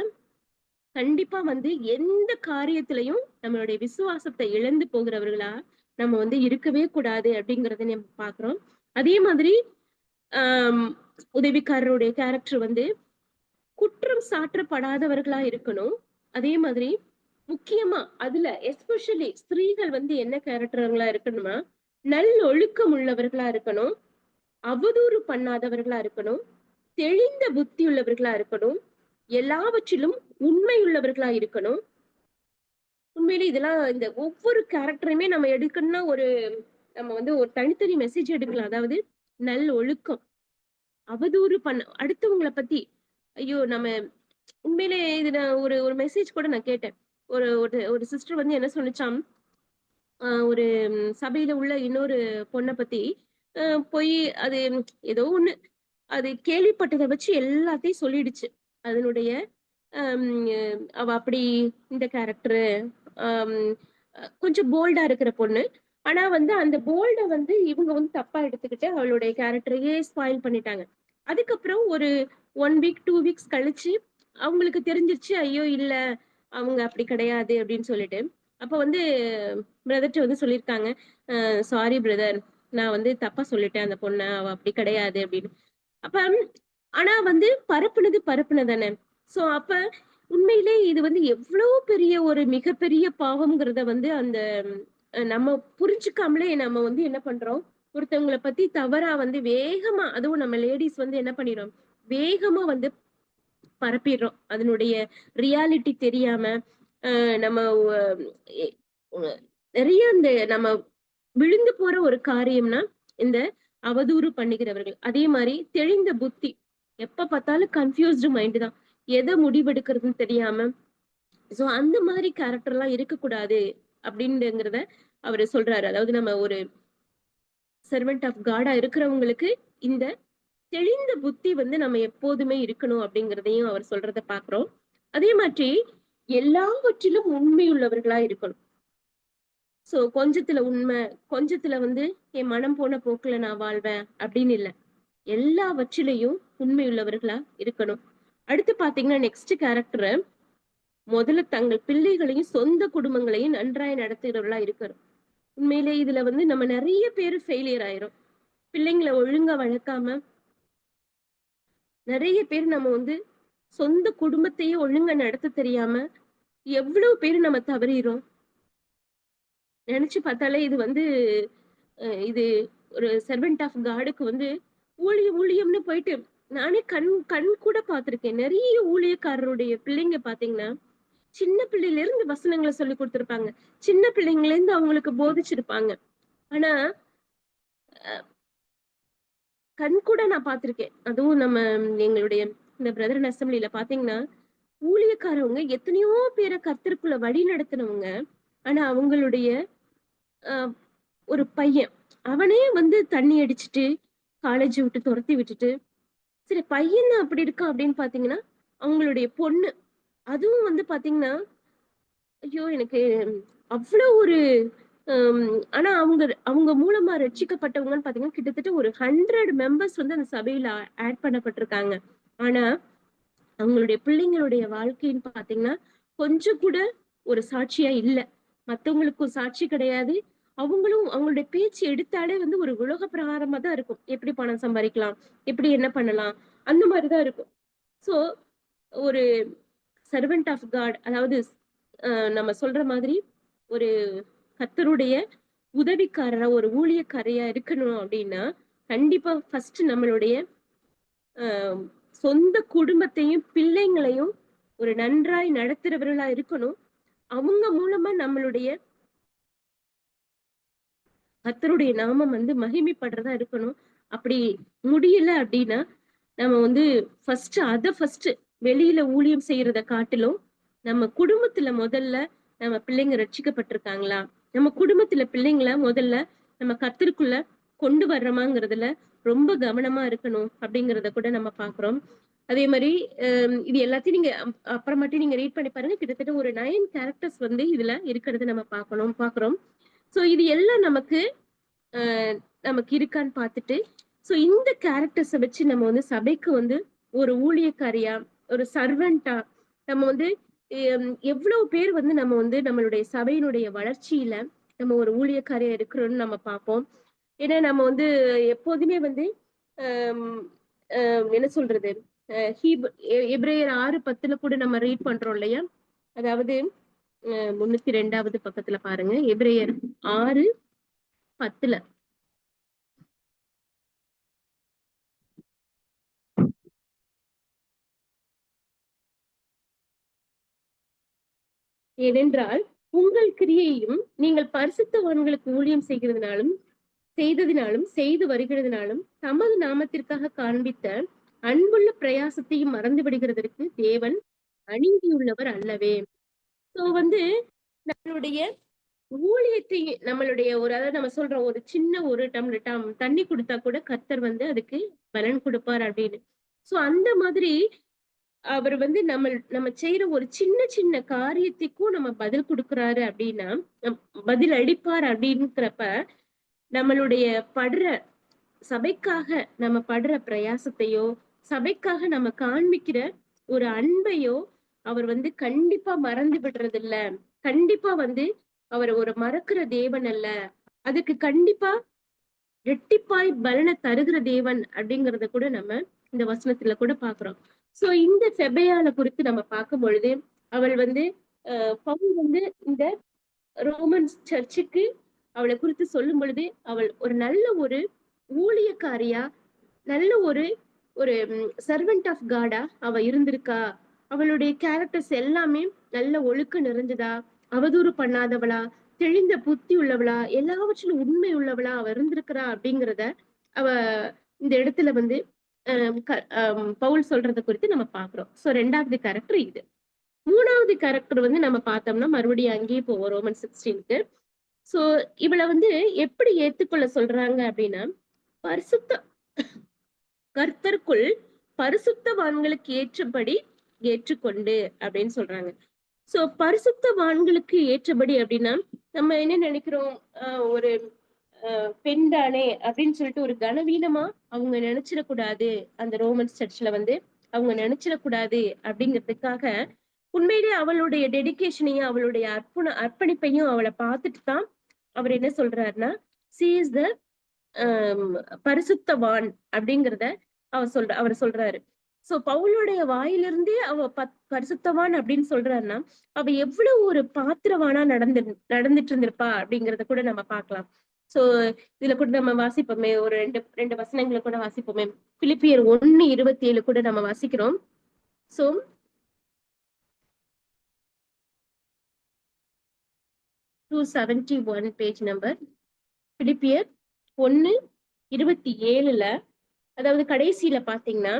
கண்டிப்பா வந்து எந்த காரியத்திலையும் நம்மளுடைய விசுவாசத்தை இழந்து போகிறவர்களா நம்ம வந்து இருக்கவே கூடாது அப்படிங்கறத நம்ம பாக்குறோம். அதே மாதிரி உதவிக்காரருடைய கேரக்டர் வந்து குற்றம் சாற்றப்படாதவர்களா இருக்கணும். அதே மாதிரி முக்கியமா அதுல எஸ்பெஷலி ஸ்திரீகள் வந்து என்ன கேரக்டர்களா இருக்கணுமா, நல்லொழுக்கம் உள்ளவர்களா இருக்கணும், அவதூறு பண்ணாதவர்களா இருக்கணும், தெளிந்த புத்தி உள்ளவர்களா இருக்கணும், எல்லாவற்றிலும் உண்மை உள்ளவர்களா இருக்கணும். உண்மையிலே இதெல்லாம் இந்த ஒவ்வொரு கேரக்டரையுமே நம்ம எடுக்கணும்னா நம்ம வந்து ஒரு தனித்தனி மெசேஜ் எடுக்கலாம். அதாவது நல் ஒழுக்கம், அவதூறு அடுத்தவங்களை பத்தி ஐயோ நம்ம உண்மையிலே இது நான் ஒரு மெசேஜ் கூட நான் கேட்டேன். ஒரு ஒரு சிஸ்டர் வந்து என்ன சொன்னிச்சாம், ஒரு சபையில உள்ள இன்னொரு பொண்ணை பத்தி போய் அது ஏதோ ஒண்ணு அது கேள்விப்பட்டதை வச்சு எல்லாத்தையும் சொல்லிடுச்சு. அதனுடைய அவ அப்படி இந்த கேரக்டரு கொஞ்சம் போல்டா இருக்கிற பொண்ணு. ஆனா வந்து அந்த போல்ட வந்து இவங்க வந்து தப்பா எடுத்துக்கிட்டு அவளுடைய கேரக்டரையே ஸ்பாயில் பண்ணிட்டாங்க. அதுக்கப்புறம் ஒரு 1 வீக் 2 வீக்ஸ் கழிச்சு அவங்களுக்கு தெரிஞ்சிருச்சு, ஐயோ இல்ல அவங்க அப்படி கிடையாது அப்படின்னு சொல்லிட்டு. அப்ப வந்து பிரதர்ட்ட வந்து சொல்லியிருக்காங்க, சாரி பிரதர், நான் வந்து தப்பா சொல்லிட்டேன் அந்த பொண்ணை, அவ அப்படி கிடையாது அப்படின்னு. அப்ப ஆனா வந்து பரப்புனது தானே. சோ அப்ப உண்மையிலே இது வந்து எவ்வளவு பெரிய ஒரு மிகப்பெரிய பாவம்ங்கிறத வந்து அந்த நம்ம புரிஞ்சுக்காமலே நம்ம வந்து என்ன பண்றோம், ஒருத்தவங்களை பத்தி தவறா வந்து வேகமா, அதுவும் நம்ம லேடிஸ் வந்து என்ன பண்ணிடுறோம், வேகமா வந்து பரப்பிடுறோம். அதனுடைய ரியாலிட்டி தெரியாம நம்ம நிறைய இந்த நம்ம விழுந்து போற ஒரு காரியம்னா இந்த அவதூறு பண்ணுகிறவர்கள். அதே மாதிரி தெளிந்த புத்தி, எப்ப பார்த்தாலும் கன்ஃபியூஸ்டு மைண்ட் தான். எதை முடிவெடுக்கிறதுன்னு தெரியாம, சோ அந்த மாதிரி கேரக்டர் எல்லாம் இருக்கக்கூடாது அப்படின்னுங்கிறத அவரு சொல்றாரு. அதாவது நம்ம ஒரு சர்வெண்ட் ஆஃப் காடா இருக்கிறவங்களுக்கு இந்த தெளிந்த புத்தி வந்து நம்ம எப்போதுமே இருக்கணும் அப்படிங்கிறதையும் அவர் சொல்றத பாக்குறோம். அதே மாதிரி எல்லாவற்றிலும் உண்மையுள்ளவர்களா இருக்கணும். சோ கொஞ்சத்துல உண்மை, கொஞ்சத்துல வந்து என் மனம் போன போக்குல நான் வாழ்வேன் அப்படின்னு இல்ல. எல்லாவற்றிலையும் உண்மையுள்ளவர்களா இருக்கணும். அடுத்து பாத்தீங்கன்னா நெக்ஸ்ட் கேரக்டர் முதல்ல தங்கள் பிள்ளைகளையும் சொந்த குடும்பங்களையும் நன்றாய் நடத்துகிறவர்களா இருக்கணும். உண்மையிலே இதுல வந்து நம்ம நிறைய பேர் ஃபெயிலியர் ஆயிரும். பிள்ளைங்களை ஒழுங்கா வளர்க்காம நிறைய பேர் நம்ம வந்து சொந்த குடும்பத்தையே ஒழுங்கா நடத்த தெரியாம எவ்வளவு பேர் நம்ம தவறிறோம். நினைச்சு பார்த்தாலே இது வந்து இது ஒரு சர்வெண்ட் ஆஃப் காடுக்கு வந்து ஊழியம்னு போயிட்டு நானே கண் கண் கூட பார்த்திருக்கேன். நிறைய ஊழியக்காரருடைய பிள்ளைங்க பாத்தீங்கன்னா சின்ன பிள்ளையில இருந்து வசனங்களை சொல்லி கொடுத்திருப்பாங்க. சின்ன பிள்ளைங்கள இருந்து அவங்களுக்கு போதிச்சிருப்பாங்க. ஆனா கண் கூட நான் பார்த்திருக்கேன். அதுவும் நம்ம எங்களுடைய இந்த பிரதர் அசம்பிளில பாத்தீங்கன்னா ஊழியக்காரவங்க எத்தனையோ பேரை கர்த்தருக்குள்ள வழி நடத்தினவங்க. ஆனா அவங்களுடைய ஒரு பையன் அவனே வந்து தண்ணி அடிச்சுட்டு காலேஜ் விட்டு துரத்தி விட்டுட்டு சரி பையன் தான் அப்படி இருக்கான் அப்படின்னு பாத்தீங்கன்னா அவங்களுடைய பொண்ணு அதுவும் வந்து பாத்தீங்கன்னா ஐயோ எனக்கு அவ்வளவு ஒரு ஆனா அவங்க மூலமா ரட்சிக்கப்பட்டவங்கன்னு பாத்தீங்கன்னா கிட்டத்தட்ட ஒரு 100 மெம்பர்ஸ் வந்து அந்த சபையில ஆட் பண்ணப்பட்டிருக்காங்க. ஆனா அவங்களுடைய பிள்ளைங்களுடைய வாழ்க்கைன்னு பாத்தீங்கன்னா கொஞ்சம் கூட ஒரு சாட்சியா இல்ல. மத்தவங்களுக்கும் சாட்சி கிடையாது. அவங்களும் அவங்களுடைய பேச்சு எடுத்தாலே வந்து ஒரு உலக பிரகாரமா தான் இருக்கும். எப்படி பணம் சம்பாதிக்கலாம், எப்படி என்ன பண்ணலாம், அந்த மாதிரிதான் இருக்கும். சோ ஒரு சர்வெண்ட் ஆஃப் காட், அதாவது நம்ம சொல்ற மாதிரி ஒரு கர்த்தருடைய உதவிக்காரரா ஒரு ஊழியக்காரையா இருக்கணும் அப்படின்னா கண்டிப்பா ஃபர்ஸ்ட் நம்மளுடைய சொந்த குடும்பத்தையும் பிள்ளைங்களையும் ஒரு நன்றாய் நடத்துறவர்களா இருக்கணும். அவங்க மூலமா நம்மளுடைய கர்த்தருடைய நாமம் வந்து மகிமைப்படுறதா இருக்கணும். அப்படி முடியல அப்படின்னா நம்ம வந்து ஃபர்ஸ்ட் வெளியில ஊழியம் செய்யறத காட்டிலும் நம்ம குடும்பத்துல முதல்ல நம்ம பிள்ளைங்க ரட்சிக்கப்பட்டிருக்காங்களா, நம்ம குடும்பத்துல பிள்ளைங்கள முதல்ல நம்ம கர்த்தருக்குள்ள கொண்டு வர்றோமாங்கிறதுல ரொம்ப கவனமா இருக்கணும் அப்படிங்கறத கூட நம்ம பாக்குறோம். அதே மாதிரி இது எல்லாத்தையும் நீங்க அப்புறமாட்டி நீங்க ரீட் பண்ணி பாருங்க. கிட்டத்தட்ட ஒரு 9 கேரக்டர்ஸ் வந்து இதுல இருக்கிறது நம்ம பாக்குறோம். சோ இது எல்லாம் நமக்கு இருக்கான்னு பார்த்துட்டு சோ இந்த கேரக்டர்ஸை வச்சு நம்ம வந்து சபைக்கு வந்து ஒரு ஊழியக்காரியா ஒரு சர்வெண்டா நம்ம வந்து எவ்வளவு பேர் வந்து நம்ம வந்து நம்மளுடைய சபையினுடைய வளர்ச்சியில நம்ம ஒரு ஊழியக்காரியா இருக்கிறோம்னு நம்ம பார்ப்போம். ஏன்னா நம்ம வந்து எப்போதுமே வந்து என்ன சொல்றது எபிரேயர் 6:10 கூட நம்ம ரீட் பண்றோம் இல்லையா. அதாவது 302வது பக்கத்துல பாருங்க, எபிரேயர் 6:10. ஏனென்றால் உங்கள் கிரியையும் நீங்கள் பரிசுத்தவான்களுக்கு ஊழியம் செய்ததினாலும் செய்து வருகிறதுனாலும் தமது நாமத்திற்காக காண்பித்த அன்புள்ள பிரயாசத்தையும் மறந்து விடுகிறதற்கு தேவன் அநீதியுள்ளவர் அல்லவே. சோ வந்து நம்மளுடைய ஊழியத்தை நம்மளுடைய அதாவது நம்ம சொல்றோம் ஒரு சின்ன ஒரு டம்ளர் தண்ணி கொடுத்தா கூட கர்த்தர் வந்து அதுக்கு பலன் கொடுப்பார் அப்படின்னு. சோ அந்த மாதிரி அவர் வந்து நம்ம செய்யற ஒரு சின்ன சின்ன காரியத்துக்கும் நம்ம பதில் கொடுக்கிறாரு அப்படின்னா பதில் அளிப்பார் அப்படின்றப்ப நம்மளுடைய சபைக்காக நம்ம படுற பிரயாசத்தையோ சபைக்காக நம்ம காண்பிக்கிற ஒரு அன்பையோ அவர் வந்து கண்டிப்பா மறந்து விடுறது இல்ல. கண்டிப்பா வந்து அவர் ஒரு மறக்கிற தேவன் அல்ல. அதுக்கு கண்டிப்பா ரெட்டிப்பாய் பலனை தருகிற தேவன் அப்படிங்கறத கூட நம்ம இந்த வசனத்துல கூட பாக்குறோம். சோ இந்த செபையால குறித்து நம்ம பார்க்கும் பொழுது அவள் வந்து பவுல் வந்து இந்த ரோமன்ஸ் சர்ச்சுக்கு அவளை குறித்து சொல்லும் பொழுது அவள் ஒரு நல்ல ஒரு ஊழியக்காரியா நல்ல ஒரு ஒரு சர்வெண்ட் ஆஃப் காடா அவ இருந்திருக்கா. அவளுடைய கேரக்டர்ஸ் எல்லாமே நல்ல ஒழுக்க நிறைஞ்சதா, அவதூறு பண்ணாதவளா, தெளிந்த புத்தி உள்ளவளா, எல்லாவற்றிலும் உண்மை உள்ளவளா அவ இருந்திருக்கிறா அப்படிங்கிறத அவ இந்த இடத்துல வந்து பவுல் சொல்றத குறித்து நம்ம பாக்குறோம். சோ 2வது கேரக்டர் இது. 3வது கேரக்டர் வந்து நம்ம பார்த்தோம்னா மறுபடியும் அங்கேயே போவோம் ரோமன் 16க்கு. சோ இவளை வந்து எப்படி ஏத்துக்கொள்ள சொல்றாங்க அப்படின்னா, பரிசுத்த கர்த்தருக்குள் பரிசுத்தவான்களுக்கு ஏற்றபடி ஏற்றுக்கொண்டு அப்படின்னு சொல்றாங்க. சோ பரிசுத்தவான்களுக்கு ஏற்றபடி அப்படின்னா நம்ம என்ன நினைக்கிறோம், ஒரு பெண் தானே அப்படின்னு சொல்லிட்டு ஒரு கனவீனமா அவங்க நினைச்சிடக்கூடாது. அந்த ரோமன்ஸ் சர்ச்ல வந்து அவங்க நினைச்சிடக்கூடாது அப்படிங்கிறதுக்காக உண்மையிலேயே அவளுடைய டெடிகேஷனையும் அவளுடைய அர்ப்பணிப்பையும் அவளை பார்த்துட்டு தான் அவர் என்ன சொல்றாருன்னா, சி இஸ் த பரிசுத்தவான் அப்படிங்கிறத அவர் சொல்றாரு. சோ பவுலுடைய வாயிலிருந்தே அவ பரிசுத்தவான் அப்படின்னு சொல்றாருன்னா அவ எவ்வளவு ஒரு பாத்திரவானா நடந்துட்டு இருந்திருப்பா அப்படிங்கறத கூட நம்ம பார்க்கலாம். சோ இதுல கூட நம்ம வாசிப்போமே, ஒரு ரெண்டு வசனங்களை கூட வாசிப்போமே. பிலிப்பியர் 1:27 கூட நம்ம வாசிக்கிறோம். So 271 page number. பிலிப்பியர் 1:27 அதாவது கடைசியில பாத்தீங்கன்னா,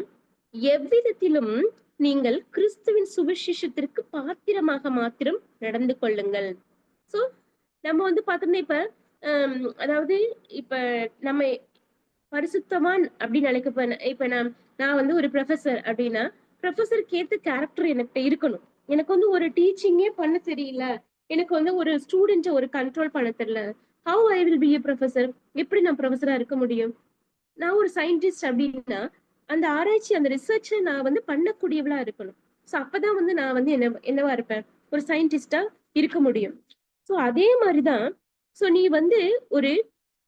எவ்விதத்திலும் நீங்கள் கிறிஸ்துவின் சுவிசேஷத்திற்கு பாத்திரமாக மாத்திரம் நடந்து கொள்ளுங்கள். சோ நம்ம வந்து பார்த்தோம்னா இப்ப அதாவது இப்ப நம்ம பரிசுத்தவான் அப்படின்னு இப்ப நான் வந்து ஒரு ப்ரொஃபசர் அப்படின்னா ப்ரொஃபசருக்கு ஏத்த கேரக்டர் எனக்கு இருக்கணும். எனக்கு வந்து ஒரு டீச்சிங்கே பண்ண தெரியல, எனக்கு வந்து ஒரு ஸ்டூடெண்ட்டை ஒரு கண்ட்ரோல் பண்ண தெரியல, how I will be a professor? எப்படி நான் ப்ரொஃபஸரா இருக்க முடியும்? நான் ஒரு சயின்டிஸ்ட் அப்படின்னா அந்த ஆராய்ச்சி அந்த ரிசர்ச் நான் வந்து பண்ணக்கூடியவளா இருக்கணும். சோ அப்பதான் வந்து நான் வந்து என்னவா இருப்பேன், ஒரு சயின்டிஸ்டா இருக்க முடியும். சோ அதே மாதிரிதான் சோ நீ வந்து ஒரு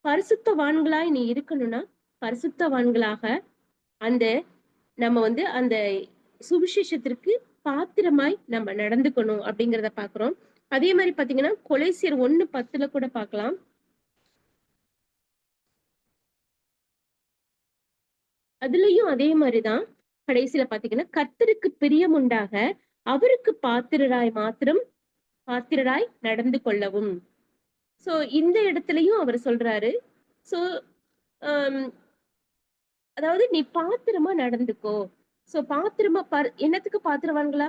பரிசுத்தவான்களாய் நீ இருக்கணும்னா பரிசுத்தவான்களாக அந்த நம்ம வந்து அந்த சுவிசேஷத்திற்கு பாத்திரமாய் நம்ம நடந்துக்கணும் அப்படிங்கிறத பாக்குறோம். அதே மாதிரி பாத்தீங்கன்னா கொலைசியர் 1:10 கூட பார்க்கலாம். அதுலயும் அதே மாதிரிதான் கடைசியில பாத்தீங்கன்னா கர்த்தருக்கு பிரியம் உண்டாக அவருக்கு பாத்திரராய் நடந்து கொள்ளவும். சோ இந்த இடத்துலயும் அவர் சொல்றாரு. சோ அதாவது நீ பாத்திரமா நடந்துக்கோ. சோ பாத்திரமா என்னத்துக்கு பாத்திரவான்களா?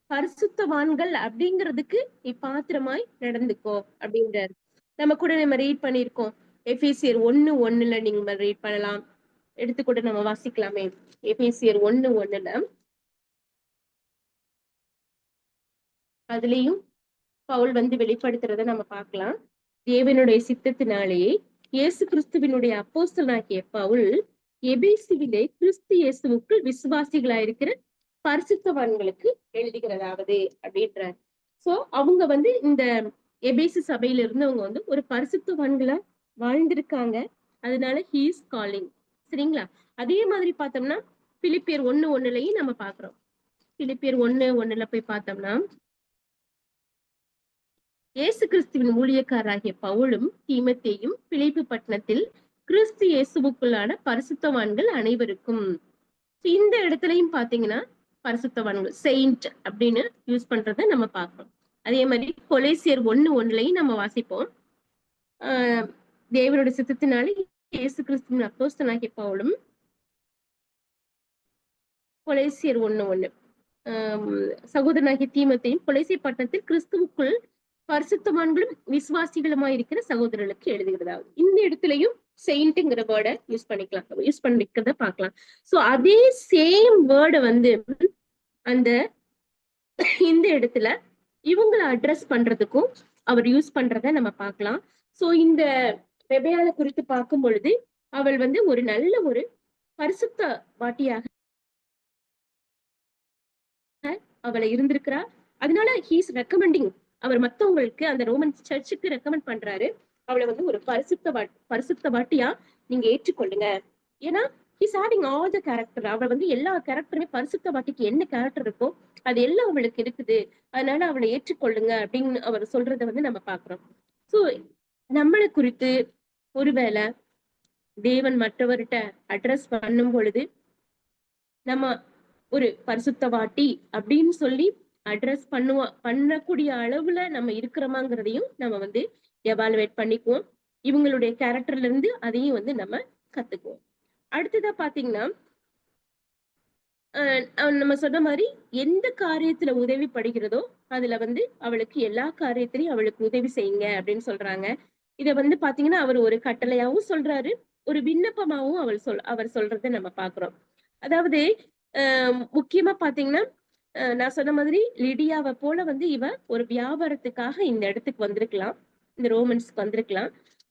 பரிசுத்தவான்கள் அப்படிங்கிறதுக்கு நீ பாத்திரமாய் நடந்துக்கோ அப்படின்றாரு. நம்ம கூட நம்ம ரீட் பண்ணிருக்கோம். எபேசியர் 1:1 நீங்க ரீட் பண்ணலாம், எடுத்து கூட நம்ம வாசிக்கலாமே. எபேசியர் 1:1 அதுலயும் பவுல் வந்து வெளிப்படுத்துறத நம்ம பார்க்கலாம். தேவனுடைய சித்தத்தினாலேயே இயேசு கிறிஸ்துவினுடைய அப்போஸ்தலனாகிய பவுல் எபேசுவிலே கிறிஸ்து இயேசுவுக்குள் விசுவாசிகளாயிருக்கிற பரிசுத்தவான்களுக்கு எழுதுகிறதாவது அப்படின்றார். சோ அவங்க வந்து இந்த எபேசு சபையில இருந்தவங்க வந்து ஒரு பரிசுத்தவான்களா வாழ்ந்திருக்காங்க. அதனால ஹீ இஸ் காலிங். சரிங்களா? அதே மாதிரி பார்த்தோம்னா பிலிப்பியர் 1:1 நம்ம பாக்குறோம். பிலிப்பியர் 1:1 போய் பார்த்தோம்னா, இயேசு கிறிஸ்துவின் ஊழியக்காரராகிய பவுலும் தீமோத்தேயும் பிலிப்பி பட்டணத்தில் கிறிஸ்து இயேசுவுக்குள்ளான பரிசுத்தவான்கள் அனைவருக்கும். இந்த இடத்துலயும் பாத்தீங்கன்னா பரிசுத்தவான்கள் செயின்ட் அப்படின்னு யூஸ் பண்றத நம்ம பார்க்கிறோம். அதே மாதிரி கொலைசியர் 1:1 நம்ம வாசிப்போம். தேவனுடைய சித்தத்தினால இயேசு கிறிஸ்துவின் அப்போஸ்தலனாகிய பவுலும் கொலைசியர் 1:1 சகோதரனாகிய தீமோத்தேயும் கொலைசிய பட்டணத்தில் கிறிஸ்துவுக்குள் பரிசுத்தவான்களும் விசுவாசிகளுமாய் இருக்கிற சகோதரர்களுக்கு எழுதுகிறதாவது. இந்த இடத்துலயும் செயின்ட்ங்கிற வேர்டை யூஸ் பண்ணிக்கிறத பார்க்கலாம். சோ அதே சேம் வேர்டை வந்து அந்த இந்த இடத்துல இவங்களை அட்ரஸ் பண்றதுக்கும் அவர் யூஸ் பண்றத நம்ம பார்க்கலாம். சோ இந்த பெபையால குறித்து பார்க்கும் பொழுது அவள் வந்து ஒரு நல்ல ஒரு பரிசுத்த வாட்டியாக அவளை இருந்திருக்கிறா. அதனால ஹீஸ் ரெக்கமெண்டிங், அவர் மத்தவங்களுக்கு அந்த ரோமன் சர்ச்சுக்கு ரெக்கமெண்ட் பண்றாரு, அவளை வந்து ஒரு பரிசுத்த வாட்டியா நீங்க ஏற்றுக்கொள்ளுங்க. ஏன்னா he's having all the character. அவள் வந்து எல்லா கேரக்டருமே பரிசுத்த வாட்டிக்கு என்ன கேரக்டர் இருக்கோ அது எல்லாம் அவளுக்கு இருக்குது, அதனால அவளை ஏற்றுக்கொள்ளுங்க அப்படின்னு அவர் சொல்றதை வந்து நம்ம பாக்குறோம். சோ நம்மளை குறித்து ஒருவேளை தேவன் மற்றவர்கிட்ட அட்ரஸ் பண்ணும் பொழுது நம்ம ஒரு பரிசுத்தவாட்டி அப்படின்னு சொல்லி அட்ரஸ் பண்ணக்கூடிய அளவுல நம்ம இருக்கிறோமாங்கிறதையும் நம்ம வந்து எவாலுவேட் பண்ணிக்குவோம். இவங்களுடைய கேரக்டர்ல இருந்து அதையும் வந்து நம்ம கத்துக்குவோம். அடுத்ததா பாத்தீங்கன்னா நம்ம சொன்ன மாதிரி எந்த காரியத்துல உதவி படுகிறதோ அதுல வந்து அவளுக்கு எல்லா காரியத்திலையும் அவளுக்கு உதவி செய்யுங்க அப்படின்னு சொல்றாங்க. இத வந்து பாத்தீங்கன்னா அவர் ஒரு கட்டளையாவும் சொல்றாரு, ஒரு விண்ணப்பமாவும் அவர் சொல்றதை நம்ம பாக்குறோம். அதாவது முக்கியமா பாத்தீங்கன்னா நான் சொன்ன மாதிரி லிடியாவை போல வந்து இவ ஒரு வியாபாரத்துக்காக இந்த இடத்துக்கு வந்திருக்கலாம், இந்த ரோமன்ஸ்க்கு வந்திருக்கலாம்.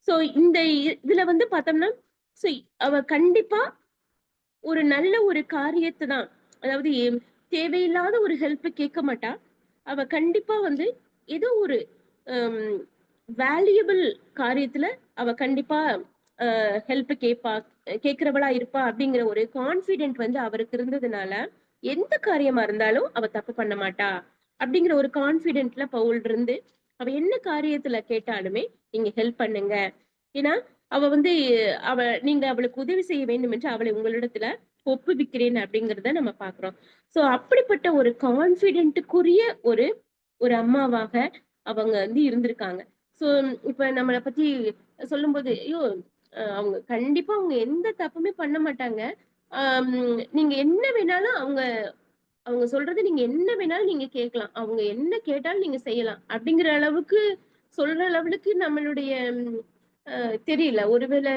சோ இந்த இதுல வந்து பார்த்தோம்னா சோ அவ கண்டிப்பா ஒரு நல்ல ஒரு காரியத்தை தான், அதாவது தேவையில்லாத ஒரு ஹெல்ப் கேட்க மாட்டா. அவ கண்டிப்பா வந்து ஏதோ ஒரு வேல்யூபிள் காரியத்துல அவ கண்டிப்பா ஹெல்ப் கேட்கிறவளா இருப்பா அப்படிங்கிற ஒரு கான்பிடென்ட் வந்து அவருக்கு இருந்ததுனால எந்த காரியமா இருந்தாலும் அவ தப்பு பண்ண மாட்டா அப்படிங்கிற ஒரு கான்பிடென்ட்ல பவுல் இருந்து அவ என்ன காரியத்துல கேட்டாலுமே நீங்க ஹெல்ப் பண்ணுங்க, ஏன்னா அவ வந்து நீங்க அவளுக்கு உதவி செய்ய வேண்டும் என்று அவளை உங்களிடத்துல ஒப்புவிக்கிறேன் அப்படிங்கறத நம்ம பாக்குறோம். சோ அப்படிப்பட்ட ஒரு கான்பிடென்ட்டுக்குரிய ஒரு ஒரு அம்மாவாக அவங்க வந்து இருந்திருக்காங்க. சோ இப்ப நம்மளை பத்தி சொல்லும்போது ஐயோ அவங்க கண்டிப்பா அவங்க எந்த தப்புமே பண்ண மாட்டாங்க. நீங்க என்ன வேணாலும் அவங்க அவங்க சொல்றது நீங்க என்ன வேணாலும் நீங்க கேட்கலாம், அவங்க என்ன கேட்டாலும் நீங்க செய்யலாம் அப்படிங்கிற அளவுக்கு சொல்ற அளவுக்கு நம்மளுடைய தெரியல. ஒருவேளை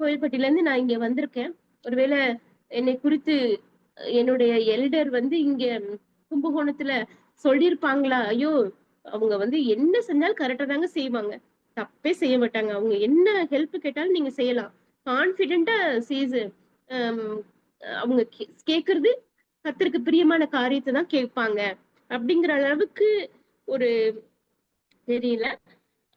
கோயில்பட்டியில இருந்து நான் இங்க வந்திருக்கேன், ஒருவேளை என்னை குறித்து என்னுடைய எல்டர் வந்து இங்க கும்பகோணத்துல சொல்லியிருப்பாங்களா, ஐயோ அவங்க வந்து என்ன செஞ்சாலும் கரெக்டா தாங்க செய்வாங்க, தப்பே செய்ய மாட்டாங்க, அவங்க என்ன ஹெல்ப் கேட்டாலும் நீங்க செய்யலாம், கான்பிடென்டா சீஸ் அவங்க கேக்குறது கர்த்தருக்கு பிரியமான காரியத்தை தான் கேட்பாங்க அப்படிங்கிற அளவுக்கு ஒரு தெரியல.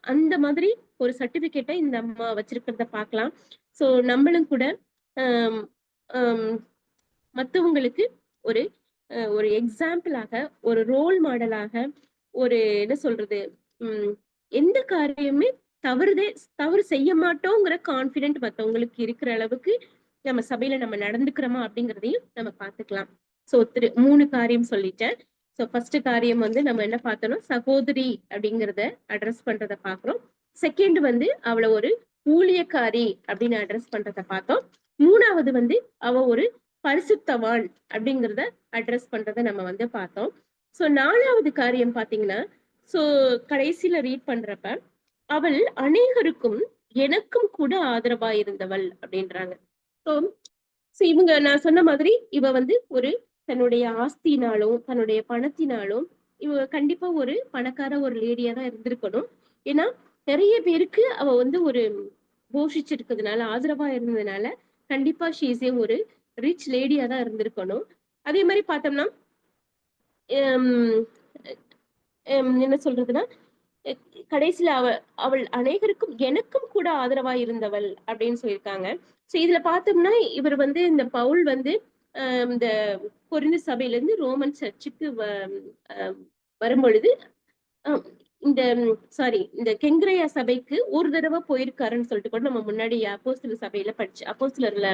அந்த மாதிரி ஒரு சர்டிபிகேட்டை இந்த அம்மா வச்சிருக்கிறத பார்க்கலாம். சோ நம்மளும் கூட ஆஹ் ஆஹ் மத்தவங்களுக்கு ஒரு ஒரு எக்ஸாம்பிளாக, ஒரு ரோல் மாடலாக, ஒரு என்ன சொல்றது எந்த காரியமே தவறு செய்ய மாட்டோங்கிற கான்பிடென்ட் மத்தவங்களுக்கு இருக்கிற அளவுக்கு நம்ம சபையில நம்ம நடந்துக்கிறோமா அப்படிங்கிறதையும் நம்ம பார்த்துக்கலாம். சோ 3 காரியம் சொல்லிட்டேன். சோ ஃபர்ஸ்ட் காரியம் வந்து நம்ம என்ன பார்த்தோம்னா சகோதரி அப்படிங்கறத அட்ரஸ் பண்றத பாக்குறோம். செகண்ட் வந்து அவளை ஒரு ஊழியக்காரி அப்படின்னு அட்ரஸ் பண்றத பார்த்தோம். 3வது வந்து அவ ஒரு பரிசுத்தவான் அப்படிங்கறத அட்ரஸ் பண்றத நம்ம வந்து பார்த்தோம். சோ 4வது காரியம் பாத்தீங்கன்னா சோ கடைசியில ரீட் பண்றப்ப அவள் அநேகருக்கும் எனக்கும் கூட ஆதரவா இருந்தவள் அப்படின்றாங்க. சோ இவங்க நான் சொன்ன மாதிரி இவ வந்து ஒரு தன்னுடைய ஆஸ்தினாலும் தன்னுடைய பணத்தினாலும் இவ கண்டிப்பா ஒரு பணக்கார ஒரு லேடியா தான் இருந்திருக்கணும். ஏன்னா நிறைய பேருக்கு அவ வந்து ஒரு போஷிச்சிருக்கிறதுனால ஆதரவா இருந்ததுனால கண்டிப்பா ஷீஸே ஒரு ரிச் லேடியா தான் இருந்திருக்கணும். அதே மாதிரி பார்த்தோம்னா என்ன சொல்றதுன்னா கடைசியில அவள் அநேகருக்கும் எனக்கும் கூட ஆதரவா இருந்தவள் அப்படின்னு சொல்லியிருக்காங்க. சோ இதுல பார்த்தோம்னா இவர் வந்து இந்த பவுல் வந்து இந்த கொரிந்து சபையில இருந்து ரோமன் சர்ச்சுக்கு வரும்பொழுது இந்த இந்த கெங்கிரேயா சபைக்கு ஒரு தடவை போயிருக்காருன்னு சொல்லிட்டு கூட நம்ம முன்னாடி அப்போஸ்தலர் சபையில அப்போஸ்தலர்ல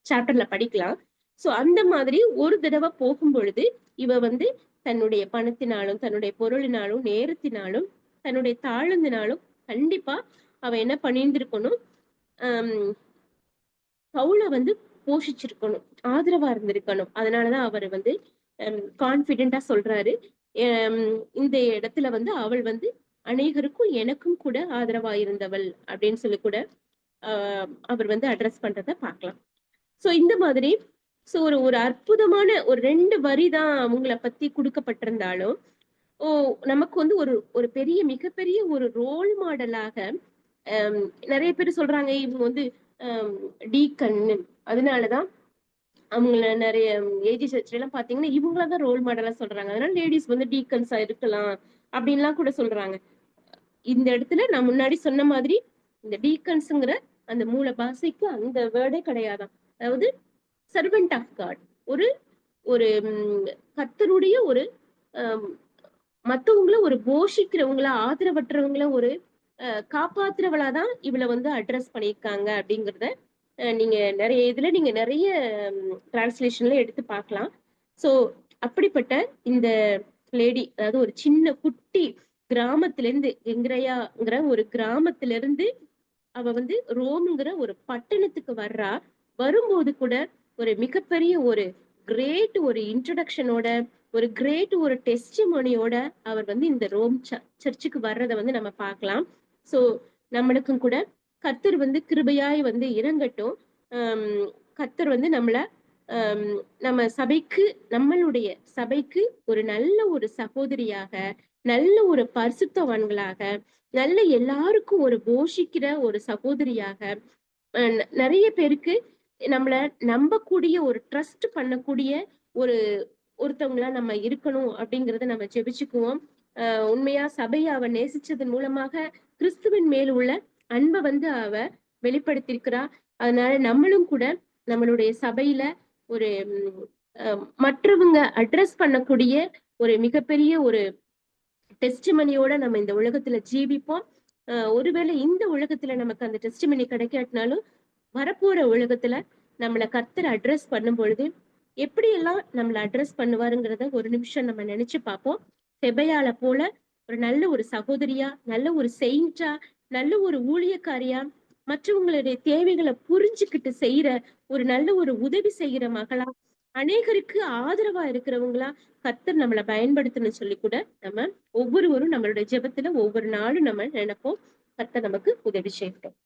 சாப்டர்ல படிக்கலாம். சோ அந்த மாதிரி ஒரு தடவை போகும் பொழுது இவ வந்து தன்னுடைய பணத்தினாலும் தன்னுடைய பொருளினாலும் நேரத்தினாலும் தன்னுடைய தாழ்ந்தினாலும் கண்டிப்பா அவ என்ன பண்ணியிருந்திருக்கணும், பவுலை வந்து போஷிச்சிருக்கணும், ஆதரவா இருந்திருக்கணும். அதனாலதான் அவர் வந்து கான்பிடென்டா சொல்றாரு, இந்த இடத்துல வந்து அவள் வந்து அநேகருக்கும் எனக்கும் கூட ஆதரவா இருந்தவள் அப்படின்னு சொல்லி கூட அவர் வந்து அட்ரஸ் பண்றத பார்க்கலாம். சோ இந்த மாதிரி சோ ஒரு அற்புதமான ஒரு 2 வரி தான் அவங்களை பத்தி கொடுக்கப்பட்டிருந்தாலும் நமக்கு வந்து ஒரு பெரிய மிகப்பெரிய ஒரு ரோல் மாடலாக நிறைய பேர் சொல்றாங்க இவங்க வந்து டீக்கன், அதனாலதான் அவங்கள நிறைய ஏஜி சர்ச்ல எல்லாம் பாத்தீங்கன்னா இவங்களதான் ரோல் மாடலா சொல்றாங்க, அதனால லேடிஸ் வந்து டீக்கன்ஸா இருக்கலாம் அப்படின்லாம் கூட சொல்றாங்க. இந்த இடத்துல நான் முன்னாடி சொன்ன மாதிரி இந்த டீக்கன்ஸ்ங்கிற அந்த மூல பாஷைக்கு அந்த வேர்டே கிடையாதான். அதாவது சர்வெண்ட் ஆஃப் காட், ஒரு ஒரு கர்த்தருடைய ஒரு மத்தவங்கள ஒரு போஷிக்கிறவங்கள ஆதரவற்றவங்கள ஒரு காப்பாத்துறவளாதான் இவளை வந்து அட்ரஸ் பண்ணியிருக்காங்க அப்படிங்கிறத நீங்க நிறைய டிரான்ஸ்லேஷன்ல எடுத்து பார்க்கலாம். சோ அப்படிப்பட்ட இந்த லேடி, அதாவது ஒரு சின்ன குட்டி கிராமத்துல இருந்து கெங்கிரேயாங்கிற ஒரு கிராமத்துல இருந்து அவ வந்து ரோம்ங்கிற ஒரு பட்டணத்துக்கு வரும்போது கூட ஒரு மிகப்பெரிய ஒரு கிரேட் ஒரு இன்ட்ரடக்ஷனோட, ஒரு கிரேட் ஒரு டெஸ்டிமோனியோட அவர் வந்து இந்த ரோம் சர்ச்சுக்கு வர்றத வந்து நம்ம பார்க்கலாம். சோ நம்மளுக்கும் கூட கர்த்தர் வந்து கிருபையாய் வந்து இறங்கட்டும். ஆம், கர்த்தர் வந்து நம்மள ஆம், நம்ம சபைக்கு, நம்மளுடைய சபைக்கு ஒரு நல்ல ஒரு சகோதரியாக, நல்ல ஒரு பரிசுத்தவான்களாக, நல்ல எல்லாருக்கும் ஒரு போஷிக்கிற ஒரு சகோதரியாக, நிறைய பேருக்கு நம்மள நம்பக்கூடிய ஒரு ட்ரஸ்ட் பண்ணக்கூடிய ஒரு ஒருத்தவங்களா நம்ம இருக்கணும் அப்படிங்கறத நம்ம ஜெபிச்சுக்குவோம். உண்மையா சபையை அவ நேசிச்சதன் மூலமாக கிறிஸ்துவின் மேல் உள்ள அன்பை வந்து அவ வெளிப்படுத்தியிருக்கிறா. அதனால நம்மளும் கூட நம்மளுடைய சபையில ஒரு மற்றவங்க அட்ரஸ் பண்ணக்கூடிய ஒரு மிகப்பெரிய ஒரு டெஸ்டிமனியோட நம்ம இந்த உலகத்துல ஜீவிப்போம். ஒருவேளை இந்த உலகத்துல நமக்கு அந்த டெஸ்டிமனி கிடைக்காட்டினாலும் வரப்போற உலகத்துல நம்மள கர்த்தர் அட்ரஸ் பண்ணும் பொழுது எப்படியெல்லாம் நம்மள அட்ரஸ் பண்ணுவாருங்கிறத ஒரு நிமிஷம் நம்ம நினைச்சு பார்ப்போம். செபையால போல ஒரு நல்ல ஒரு சகோதரியா, நல்ல ஒரு செயின்டா, நல்ல ஒரு ஊழியக்காரியா, மற்றவங்களுடைய தேவைகளை புரிஞ்சுக்கிட்டு செய்யற ஒரு நல்ல ஒரு உதவி செய்யற மகளா, அநேகருக்கு ஆதரவா இருக்கிறவங்களா கர்த்தர் நம்மளை பயன்படுத்தணும்னு சொல்லி கூட நம்ம ஒவ்வொருவரும் நம்மளுடைய ஜெபத்துல ஒவ்வொரு நாளும் நம்ம நினைப்போம். கர்த்தர் நமக்கு உதவி செய்யட்டும்.